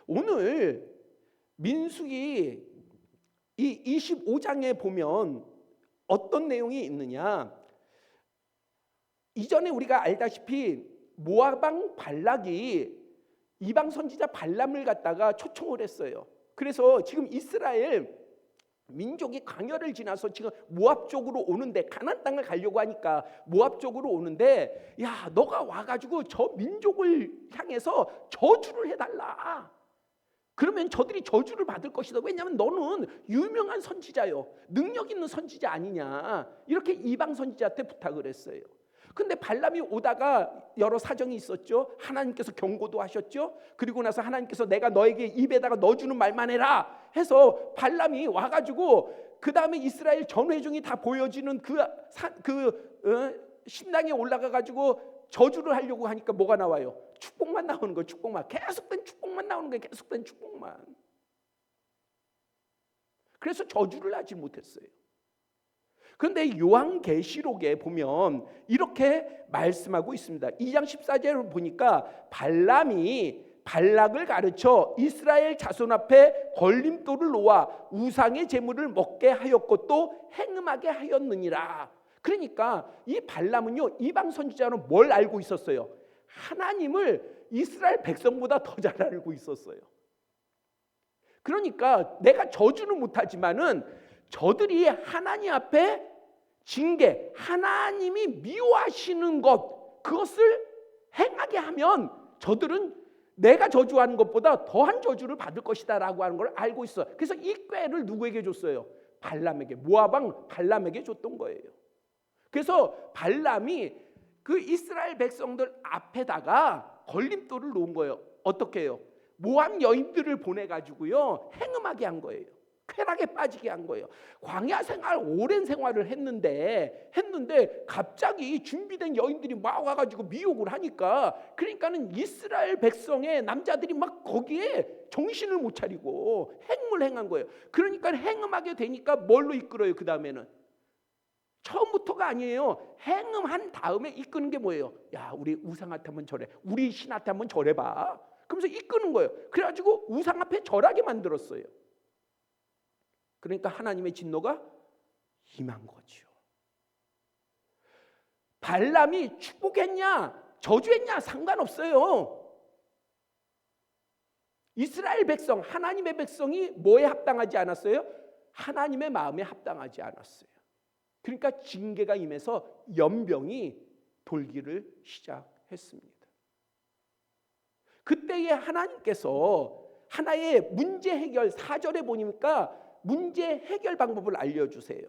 오늘 민수기 이 25장에 보면 어떤 내용이 있느냐? 이전에 우리가 알다시피 모압 왕 발락이 이방 선지자 발람을 갖다가 초청을 했어요. 그래서 지금 이스라엘 민족이 광야를 지나서 지금 모압 쪽으로 오는데, 가나안 땅을 가려고 하니까 모압 쪽으로 오는데, 야 너가 와가지고 저 민족을 향해서 저주를 해달라. 그러면 저들이 저주를 받을 것이다. 왜냐하면 너는 유명한 선지자요, 능력 있는 선지자 아니냐. 이렇게 이방 선지자한테 부탁을 했어요. 근데 발람이 오다가 여러 사정이 있었죠. 하나님께서 경고도 하셨죠. 그리고 나서 하나님께서 내가 너에게 입에다가 넣어주는 말만 해라 해서 발람이 와가지고 그 다음에 이스라엘 전회중이 다 보여지는 신당에 올라가가지고 저주를 하려고 하니까 뭐가 나와요? 축복만 나오는 거예요. 축복만. 계속된 축복만 나오는 거예요. 계속된 축복만. 그래서 저주를 하지 못했어요. 그런데 요한계시록에 보면 이렇게 말씀하고 있습니다. 2장 14절을 보니까 발람이 발락을 가르쳐 이스라엘 자손 앞에 걸림돌을 놓아 우상의 제물을 먹게 하였고 또 행음하게 하였느니라. 그러니까 이 발람은요, 이방 선지자는 뭘 알고 있었어요? 하나님을 이스라엘 백성보다 더 잘 알고 있었어요. 그러니까 내가 저주는 못하지만은 저들이 하나님 앞에 징계, 하나님이 미워하시는 것, 그것을 행하게 하면 저들은 내가 저주하는 것보다 더한 저주를 받을 것이다 라고 하는 걸 알고 있어. 그래서 이 꾀를 누구에게 줬어요? 발람에게, 모압 왕 발람에게 줬던 거예요. 그래서 발람이 그 이스라엘 백성들 앞에다가 걸림돌을 놓은 거예요. 어떻게 해요? 모압 여인들을 보내가지고요 행음하게 한 거예요. 쾌락에 빠지게 한 거예요. 광야 생활 오랜 생활을 했는데 갑자기 준비된 여인들이 막 와가지고 미혹을 하니까, 그러니까는 이스라엘 백성의 남자들이 막 거기에 정신을 못 차리고 행음을 행한 거예요. 그러니까 행음하게 되니까 뭘로 이끌어요? 그 다음에는 처음부터가 아니에요. 행음한 다음에 이끄는 게 뭐예요? 야, 우리 우상한테 한번 절해, 우리 신한테 한번 절해봐. 그러면서 이끄는 거예요. 그래가지고 우상 앞에 절하게 만들었어요. 그러니까 하나님의 진노가 임한 거죠. 발람이 축복했냐 저주했냐 상관없어요. 이스라엘 백성, 하나님의 백성이 뭐에 합당하지 않았어요? 하나님의 마음에 합당하지 않았어요. 그러니까 징계가 임해서 연병이 돌기를 시작했습니다. 그때에 하나님께서 하나의 문제 해결, 4절에 보니까 문제 해결 방법을 알려주세요.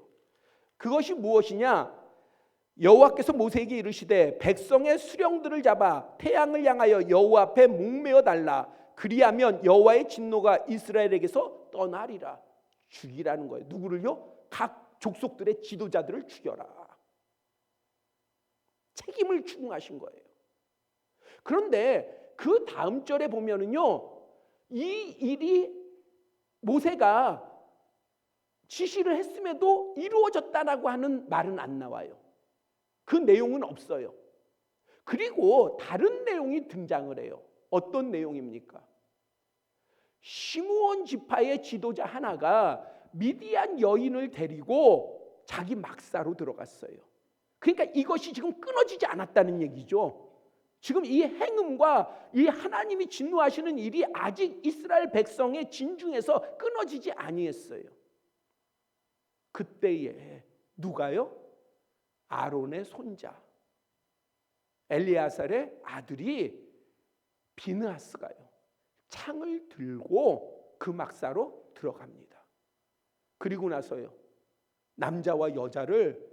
그것이 무엇이냐? 여호와께서 모세에게 이르시되 백성의 수령들을 잡아 태양을 향하여 여호와 앞에 목매어 달라. 그리하면 여호와의 진노가 이스라엘에게서 떠나리라. 죽이라는 거예요. 누구를요? 각 족속들의 지도자들을 죽여라. 책임을 추궁하신 거예요. 그런데 그 다음 절에 보면은요, 이 일이 모세가 지시를 했음에도 이루어졌다라고 하는 말은 안 나와요. 그 내용은 없어요. 그리고 다른 내용이 등장을 해요. 어떤 내용입니까? 시므온 지파의 지도자 하나가 미디안 여인을 데리고 자기 막사로 들어갔어요. 그러니까 이것이 지금 끊어지지 않았다는 얘기죠. 지금 이 행음과 이 하나님이 진노하시는 일이 아직 이스라엘 백성의 진중에서 끊어지지 아니했어요. 그때에 누가요? 아론의 손자 엘리아살의 아들이 비느하스가요 창을 들고 그 막사로 들어갑니다. 그리고 나서요 남자와 여자를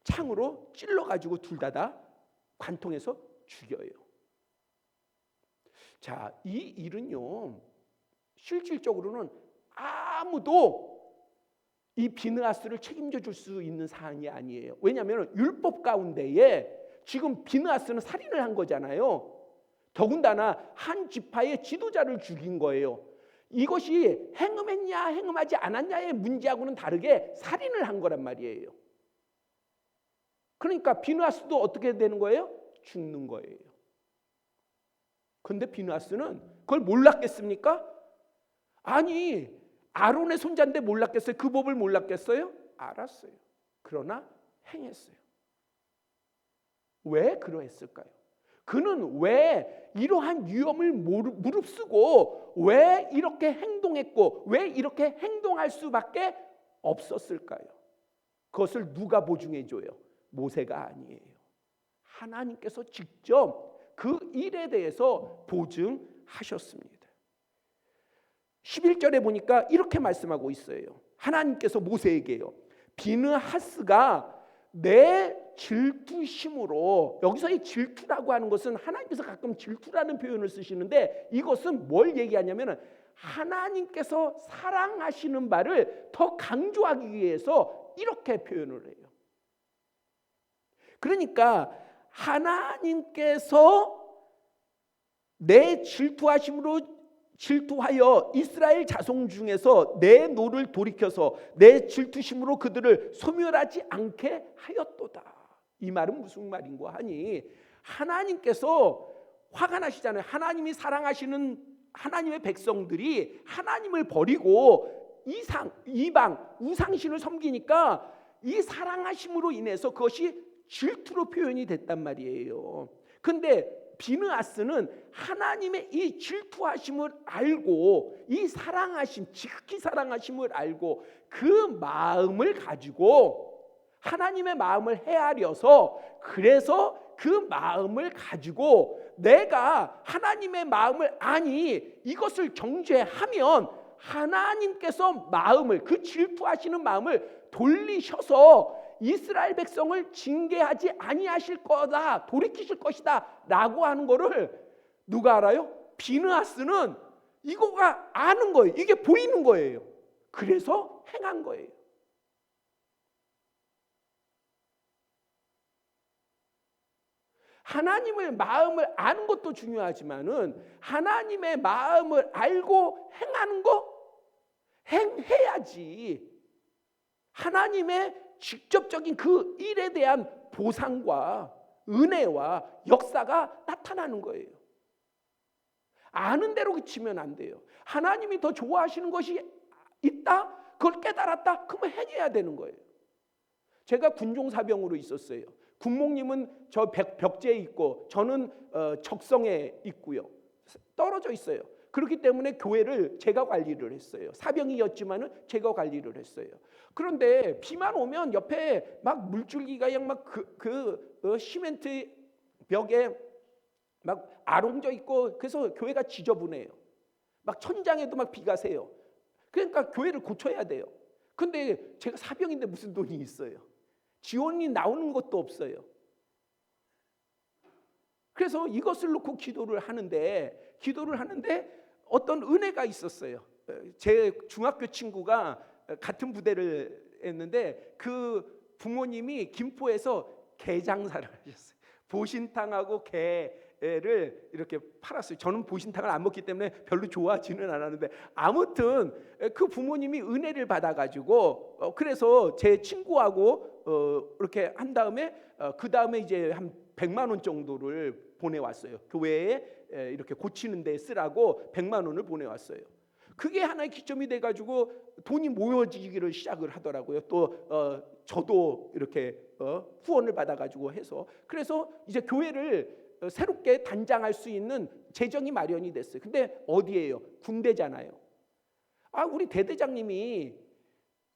창으로 찔러가지고 둘 다 관통해서 죽여요. 자, 이 일은요 실질적으로는 아무도 이 비느하스를 책임져 줄 수 있는 사안이 아니에요. 왜냐하면 율법 가운데에 지금 비느하스는 살인을 한 거잖아요. 더군다나 한 지파의 지도자를 죽인 거예요. 이것이 행음했냐 행음하지 않았냐의 문제하고는 다르게 살인을 한 거란 말이에요. 그러니까 비느하스도 어떻게 되는 거예요? 죽는 거예요. 그런데 비느하스는 그걸 몰랐겠습니까? 아니, 아론의 손자인데 몰랐겠어요? 그 법을 몰랐겠어요? 알았어요. 그러나 행했어요. 왜 그러했을까요? 그는 왜 이러한 위험을 무릅쓰고 왜 이렇게 행동했고 왜 이렇게 행동할 수밖에 없었을까요? 그것을 누가 보증해 줘요? 모세가 아니에요. 하나님께서 직접 그 일에 대해서 보증하셨습니다. 11절에 보니까 이렇게 말씀하고 있어요. 하나님께서 모세에게요. 비느하스가 내 질투심으로, 여기서 이 질투라고 하는 것은 하나님께서 가끔 질투라는 표현을 쓰시는데 이것은 뭘 얘기하냐면 하나님께서 사랑하시는 바를 더 강조하기 위해서 이렇게 표현을 해요. 그러니까 하나님께서 내 질투하여 이스라엘 자손 중에서 내 노를 돌이켜서 내 질투심으로 그들을 소멸하지 않게 하였도다. 이 말은 무슨 말인고 하니 하나님께서 화가 나시잖아요. 하나님이 사랑하시는 하나님의 백성들이 하나님을 버리고 이방 우상신을 섬기니까 이 사랑하심으로 인해서 그것이 질투로 표현이 됐단 말이에요. 근데 비느하스는 하나님의 이 질투하심을 알고 이 사랑하심, 지극히 사랑하심을 알고 그 마음을 가지고 하나님의 마음을 헤아려서 그래서 그 마음을 가지고 내가 하나님의 마음을 아니 이것을 경죄하면 하나님께서 마음을 그 질투하시는 마음을 돌리셔서 이스라엘 백성을 징계하지 아니하실 거다, 돌이키실 것이다 라고 하는 거를 누가 알아요? 비느하스는 이거가 아는 거예요. 이게 보이는 거예요. 그래서 행한 거예요. 하나님의 마음을 아는 것도 중요하지만은 하나님의 마음을 알고 행하는 거 행해야지 하나님의 직접적인 그 일에 대한 보상과 은혜와 역사가 나타나는 거예요. 아는 대로 그치면 안 돼요. 하나님이 더 좋아하시는 것이 있다? 그걸 깨달았다? 그러면 행해야 되는 거예요. 제가 군종사병으로 있었어요. 군목님은 저 벽제에 있고 저는 적성에 있고요. 떨어져 있어요. 그렇기 때문에 교회를 제가 관리를 했어요. 사병이었지만은 제가 관리를 했어요. 그런데 비만 오면 옆에 막 물줄기가 그냥 막 시멘트 벽에 막 아롱져 있고 그래서 교회가 지저분해요. 막 천장에도 막 비가 새요. 그러니까 교회를 고쳐야 돼요. 근데 제가 사병인데 무슨 돈이 있어요? 지원이 나오는 것도 없어요. 그래서 이것을 놓고 기도를 하는데 어떤 은혜가 있었어요. 제 중학교 친구가 같은 부대를 했는데 그 부모님이 김포에서 게 장사를 하셨어요. 보신탕하고 게를 이렇게 팔았어요. 저는 보신탕을 안 먹기 때문에 별로 좋아하지는 않았는데 아무튼 그 부모님이 은혜를 받아가지고 그래서 제 친구하고 이렇게 한 다음에 그 다음에 이제 한 100만 원 정도를 보내왔어요. 교회에 이렇게 고치는 데 쓰라고 100만 원을 보내왔어요. 그게 하나의 기점이 돼가지고 돈이 모여지기를 시작을 하더라고요. 또 저도 이렇게 후원을 받아가지고 해서 그래서 이제 교회를 새롭게 단장할 수 있는 재정이 마련이 됐어요. 근데 어디예요? 군대잖아요. 우리 대대장님이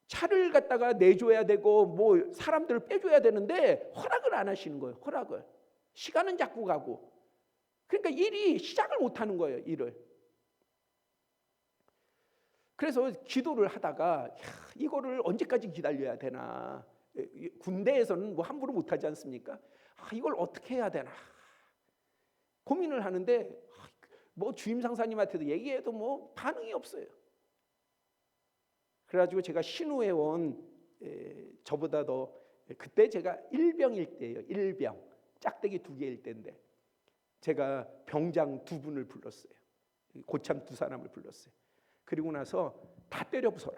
차를 갖다가 내줘야 되고 뭐 사람들을 빼줘야 되는데 허락을 안 하시는 거예요. 허락을. 시간은 자꾸 가고. 그러니까 일이 시작을 못 하는 거예요. 일을. 그래서 기도를 하다가 이거를 언제까지 기다려야 되나. 군대에서는 뭐 함부로 못 하지 않습니까? 이걸 어떻게 해야 되나. 고민을 하는데 뭐 주임 상사님한테도 얘기해도 뭐 반응이 없어요. 그래가지고 제가 신우회원 저보다 더 그때 제가 일병일 때예요. 일병 짝대기 2개일 때인데 제가 병장 2분을 불렀어요. 고참 2사람을 불렀어요. 그리고 나서 다 때려 부숴라.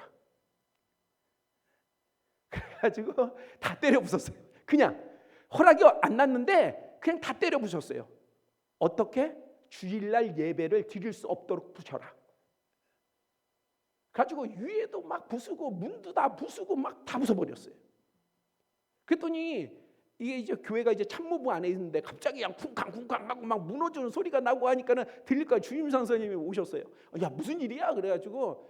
그래가지고 다 때려 부쉈어요. 그냥 허락이 안 났는데 그냥 다 때려 부쉈어요. 어떻게? 주일날 예배를 드릴 수 없도록 부셔라. 가지고 위에도 막 부수고 문도 다 부수고 막 다 부숴버렸어요. 그랬더니 이게 이제 교회가 이제 참모부 안에 있는데 갑자기 그냥 쿵쾅쿵쾅 하고 막 무너지는 소리가 나고 하니까는 들릴까 주임 선생님이 오셨어요. 야 무슨 일이야? 그래가지고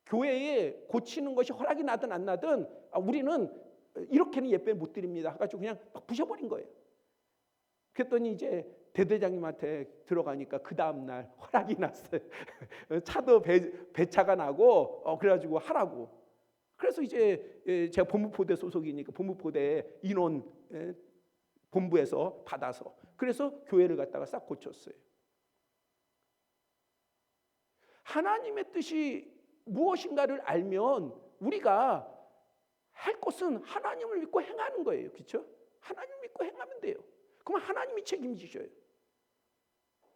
교회에 고치는 것이 허락이 나든 안 나든 우리는 이렇게는 예배 못 드립니다. 해가지고 그냥 막 부셔버린 거예요. 그랬더니 이제 대대장님한테 들어가니까 그 다음 날 허락이 났어요. 차도 배차가 나고 그래가지고 하라고. 그래서 이제 제가 본부포대 소속이니까 본부포대 인원 본부에서 받아서 그래서 교회를 갖다가 싹 고쳤어요. 하나님의 뜻이 무엇인가를 알면 우리가 할 것은 하나님을 믿고 행하는 거예요. 그렇죠? 하나님을 믿고 행하면 돼요. 그럼 하나님이 책임지셔요.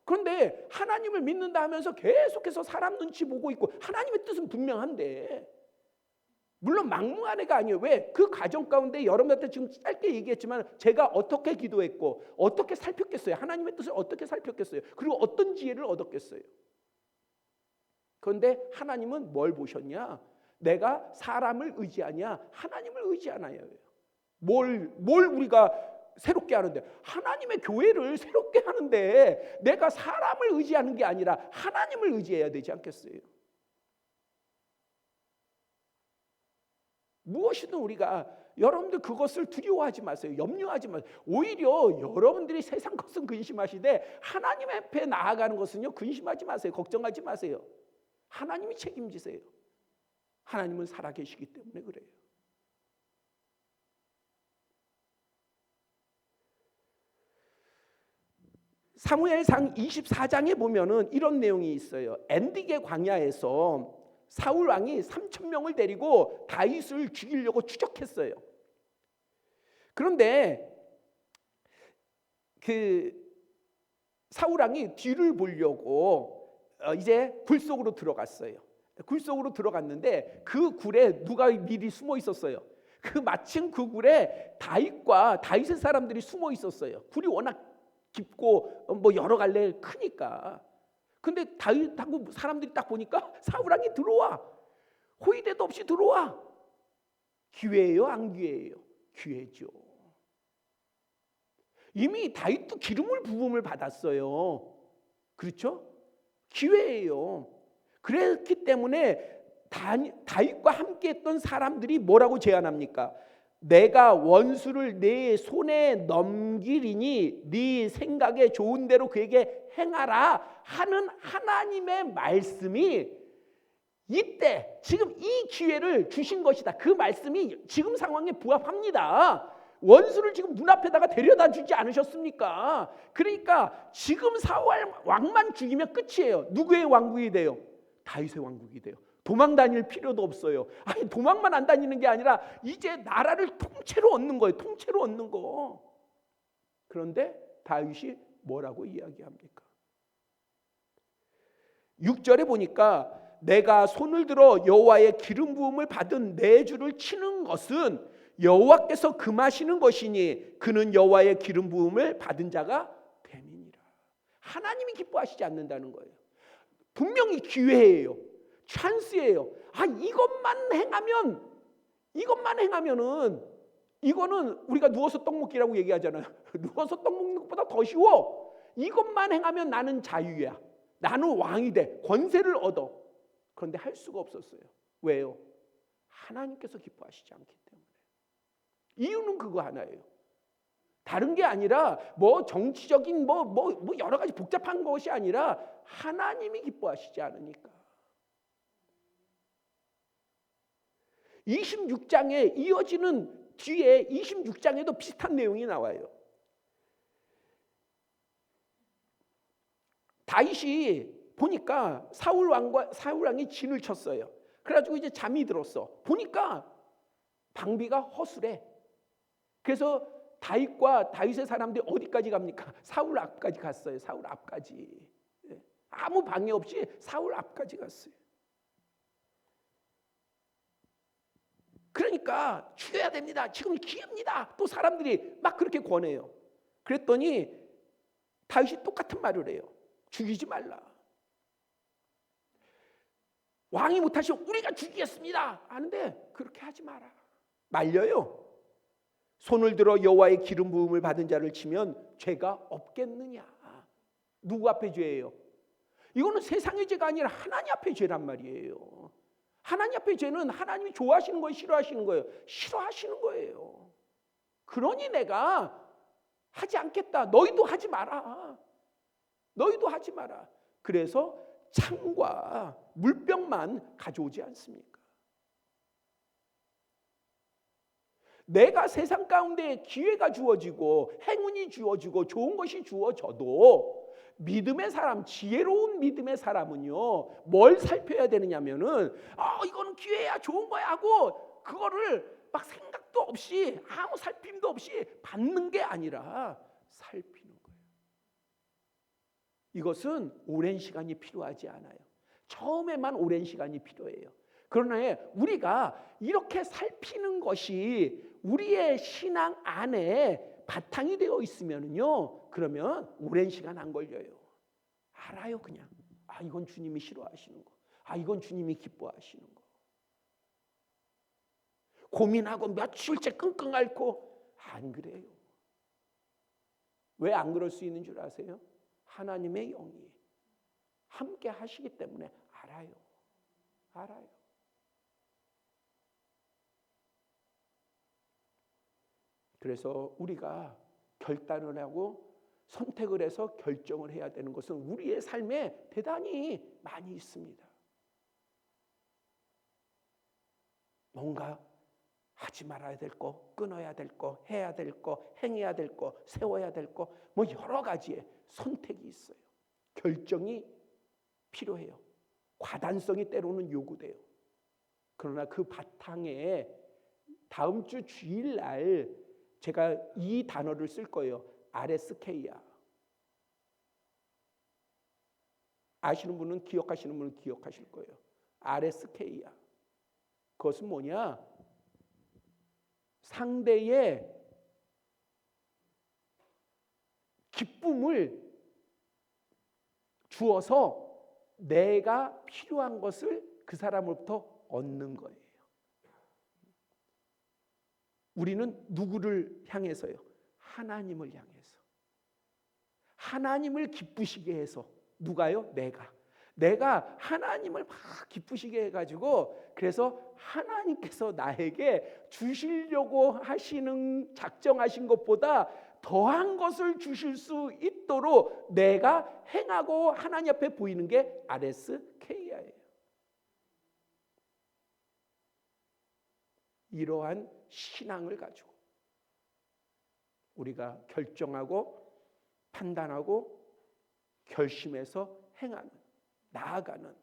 그런데 하나님을 믿는다 하면서 계속해서 사람 눈치 보고 있고 하나님의 뜻은 분명한데 물론 막무가내가 아니에요. 왜? 그 과정 가운데 여러분한테 지금 짧게 얘기했지만 제가 어떻게 기도했고 어떻게 살폈겠어요? 하나님의 뜻을 어떻게 살폈겠어요? 그리고 어떤 지혜를 얻었겠어요? 그런데 하나님은 뭘 보셨냐? 내가 사람을 의지하냐? 하나님을 의지하나요? 뭘 우리가 새롭게 하는데 하나님의 교회를 새롭게 하는데 내가 사람을 의지하는 게 아니라 하나님을 의지해야 되지 않겠어요? 무엇이든 우리가 여러분들 그것을 두려워하지 마세요. 염려하지 마세요. 오히려 여러분들이 세상 것은 근심하시되 하나님 앞에 나아가는 것은요 근심하지 마세요. 걱정하지 마세요. 하나님이 책임지세요. 하나님은 살아계시기 때문에 그래요. 사무엘상 24장에 보면은 이런 내용이 있어요. 엔딕의 광야에서 사울 왕이 3,000명을 데리고 다윗을 죽이려고 추적했어요. 그런데 그 사울 왕이 뒤를 보려고 이제 굴 속으로 들어갔어요. 굴 속으로 들어갔는데 그 굴에 누가 미리 숨어 있었어요. 마침 그 굴에 다윗과 다윗의 사람들이 숨어 있었어요. 굴이 워낙 깊고 뭐 여러 갈래 크니까. 근데 다윗하고 사람들이 딱 보니까 사울 왕이 들어와. 호위대도 없이 들어와. 기회예요, 안 기회예요? 기회죠. 이미 다윗도 기름을 부음을 받았어요. 그렇죠? 기회예요. 그랬기 때문에 다윗과 함께했던 사람들이 뭐라고 제안합니까? 내가 원수를 네 손에 넘기리니 네 생각에 좋은 대로 그에게 행하라 하는 하나님의 말씀이 이때 지금 이 기회를 주신 것이다. 그 말씀이 지금 상황에 부합합니다. 원수를 지금 눈앞에다가 데려다 주지 않으셨습니까? 그러니까 지금 사울 왕만 죽이면 끝이에요. 누구의 왕국이 돼요? 다윗의 왕국이 돼요. 도망 다닐 필요도 없어요. 아니 도망만 안 다니는 게 아니라 이제 나라를 통째로 얻는 거예요. 통째로 얻는 거. 그런데 다윗이 뭐라고 이야기합니까? 6절에 보니까 내가 손을 들어 여호와의 기름 부음을 받은 내 주를 치는 것은 여호와께서 금하시는 것이니 그는 여호와의 기름 부음을 받은 자가 됨이니라. 하나님이 기뻐하시지 않는다는 거예요. 분명히 기회예요. 찬스예요. 이것만 행하면은 이거는 우리가 누워서 떡 먹기라고 얘기하잖아요. 누워서 떡 먹는 것보다 더 쉬워. 이것만 행하면 나는 자유야. 나는 왕이 돼. 권세를 얻어. 그런데 할 수가 없었어요. 왜요? 하나님께서 기뻐하시지 않기 때문에. 이유는 그거 하나예요. 다른 게 아니라 뭐 정치적인 뭐 여러 가지 복잡한 것이 아니라 하나님이 기뻐하시지 않으니까. 26장에 이어지는 뒤에 26장에도 비슷한 내용이 나와요. 다윗이 보니까 사울 왕이 진을 쳤어요. 그래가지고 이제 잠이 들었어. 보니까 방비가 허술해. 그래서 다윗과 다윗의 사람들이 어디까지 갑니까? 사울 앞까지 갔어요. 사울 앞까지. 아무 방해 없이 사울 앞까지 갔어요. 그러니까 죽여야 됩니다. 지금 기회입니다. 또 사람들이 막 그렇게 권해요. 그랬더니 다윗이 똑같은 말을 해요. 죽이지 말라. 왕이 못하시면 우리가 죽이겠습니다 하는데 그렇게 하지 마라. 말려요. 손을 들어 여호와의 기름 부음을 받은 자를 치면 죄가 없겠느냐. 누구 앞에 죄예요? 이거는 세상의 죄가 아니라 하나님 앞에 죄란 말이에요. 하나님 앞에 죄는 하나님이 좋아하시는 거예요, 싫어하시는 거예요? 싫어하시는 거예요. 그러니 내가 하지 않겠다. 너희도 하지 마라. 너희도 하지 마라. 그래서 창과 물병만 가져오지 않습니까? 내가 세상 가운데 기회가 주어지고 행운이 주어지고 좋은 것이 주어져도 믿음의 사람, 지혜로운 믿음의 사람은요, 뭘 살펴야 되느냐면은 이거는 기회야, 좋은 거야 하고 그거를 막 생각도 없이 아무 살핌도 없이 받는 게 아니라 살피는 거예요. 이것은 오랜 시간이 필요하지 않아요. 처음에만 오랜 시간이 필요해요. 그러나 우리가 이렇게 살피는 것이 우리의 신앙 안에 바탕이 되어 있으면요, 그러면 오랜 시간 안 걸려요. 알아요, 그냥. 이건 주님이 싫어하시는 거. 이건 주님이 기뻐하시는 거. 고민하고 며칠째 끙끙 앓고 안 그래요. 왜 안 그럴 수 있는 줄 아세요? 하나님의 영이 함께 하시기 때문에 알아요. 그래서 우리가 결단을 하고 선택을 해서 결정을 해야 되는 것은 우리의 삶에 대단히 많이 있습니다. 뭔가 하지 말아야 될 거, 끊어야 될 거, 해야 될 거, 행해야 될 거, 세워야 될 거, 뭐 여러 가지의 선택이 있어요. 결정이 필요해요. 과단성이 때로는 요구돼요. 그러나 그 바탕에 다음 주 주일날 제가 이 단어를 쓸 거예요. RSK야. 아시는 분은 기억하시는 분은 기억하실 거예요. RSK야. 그것은 뭐냐? 상대의 기쁨을 주어서 내가 필요한 것을 그 사람으로부터 얻는 거예요. 우리는 누구를 향해서요? 하나님을 향해서. 하나님을 기쁘시게 해서. 누가요? 내가 하나님을 막 기쁘시게 해가지고 그래서 하나님께서 나에게 주시려고 하시는 작정하신 것보다 더한 것을 주실 수 있도록 내가 행하고 하나님 앞에 보이는 게 RSK야예요. 이러한 신앙을 가지고 우리가 결정하고 판단하고 결심해서 행하는, 나아가는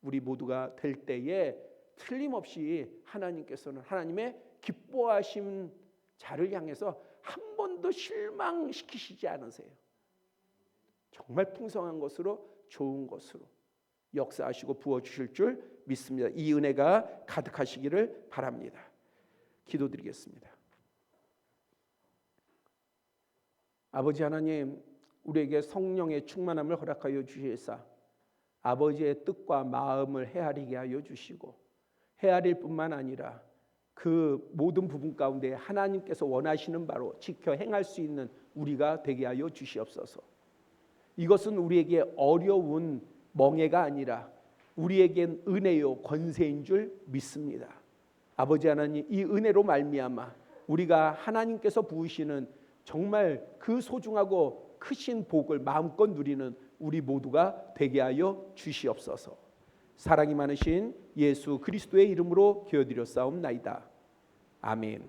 우리 모두가 될 때에 틀림없이 하나님께서는 하나님의 기뻐하신 자를 향해서 한 번도 실망시키시지 않으세요. 정말 풍성한 것으로, 좋은 것으로 역사하시고 부어주실 줄 믿습니다. 이 은혜가 가득하시기를 바랍니다. 기도드리겠습니다. 아버지 하나님, 우리에게 성령의 충만함을 허락하여 주시사 아버지의 뜻과 마음을 헤아리게 하여 주시고 헤아릴 뿐만 아니라 그 모든 부분 가운데 하나님께서 원하시는 바로 지켜 행할 수 있는 우리가 되게 하여 주시옵소서. 이것은 우리에게 어려운 멍해가 아니라 우리에겐 은혜요 권세인 줄 믿습니다. 아버지 하나님, 이 은혜로 말미암아 우리가 하나님께서 부으시는 정말 그 소중하고 크신 복을 마음껏 누리는 우리 모두가 되게 하여 주시옵소서. 사랑이 많으신 예수 그리스도의 이름으로 기도드렸사옵나이다. 아멘.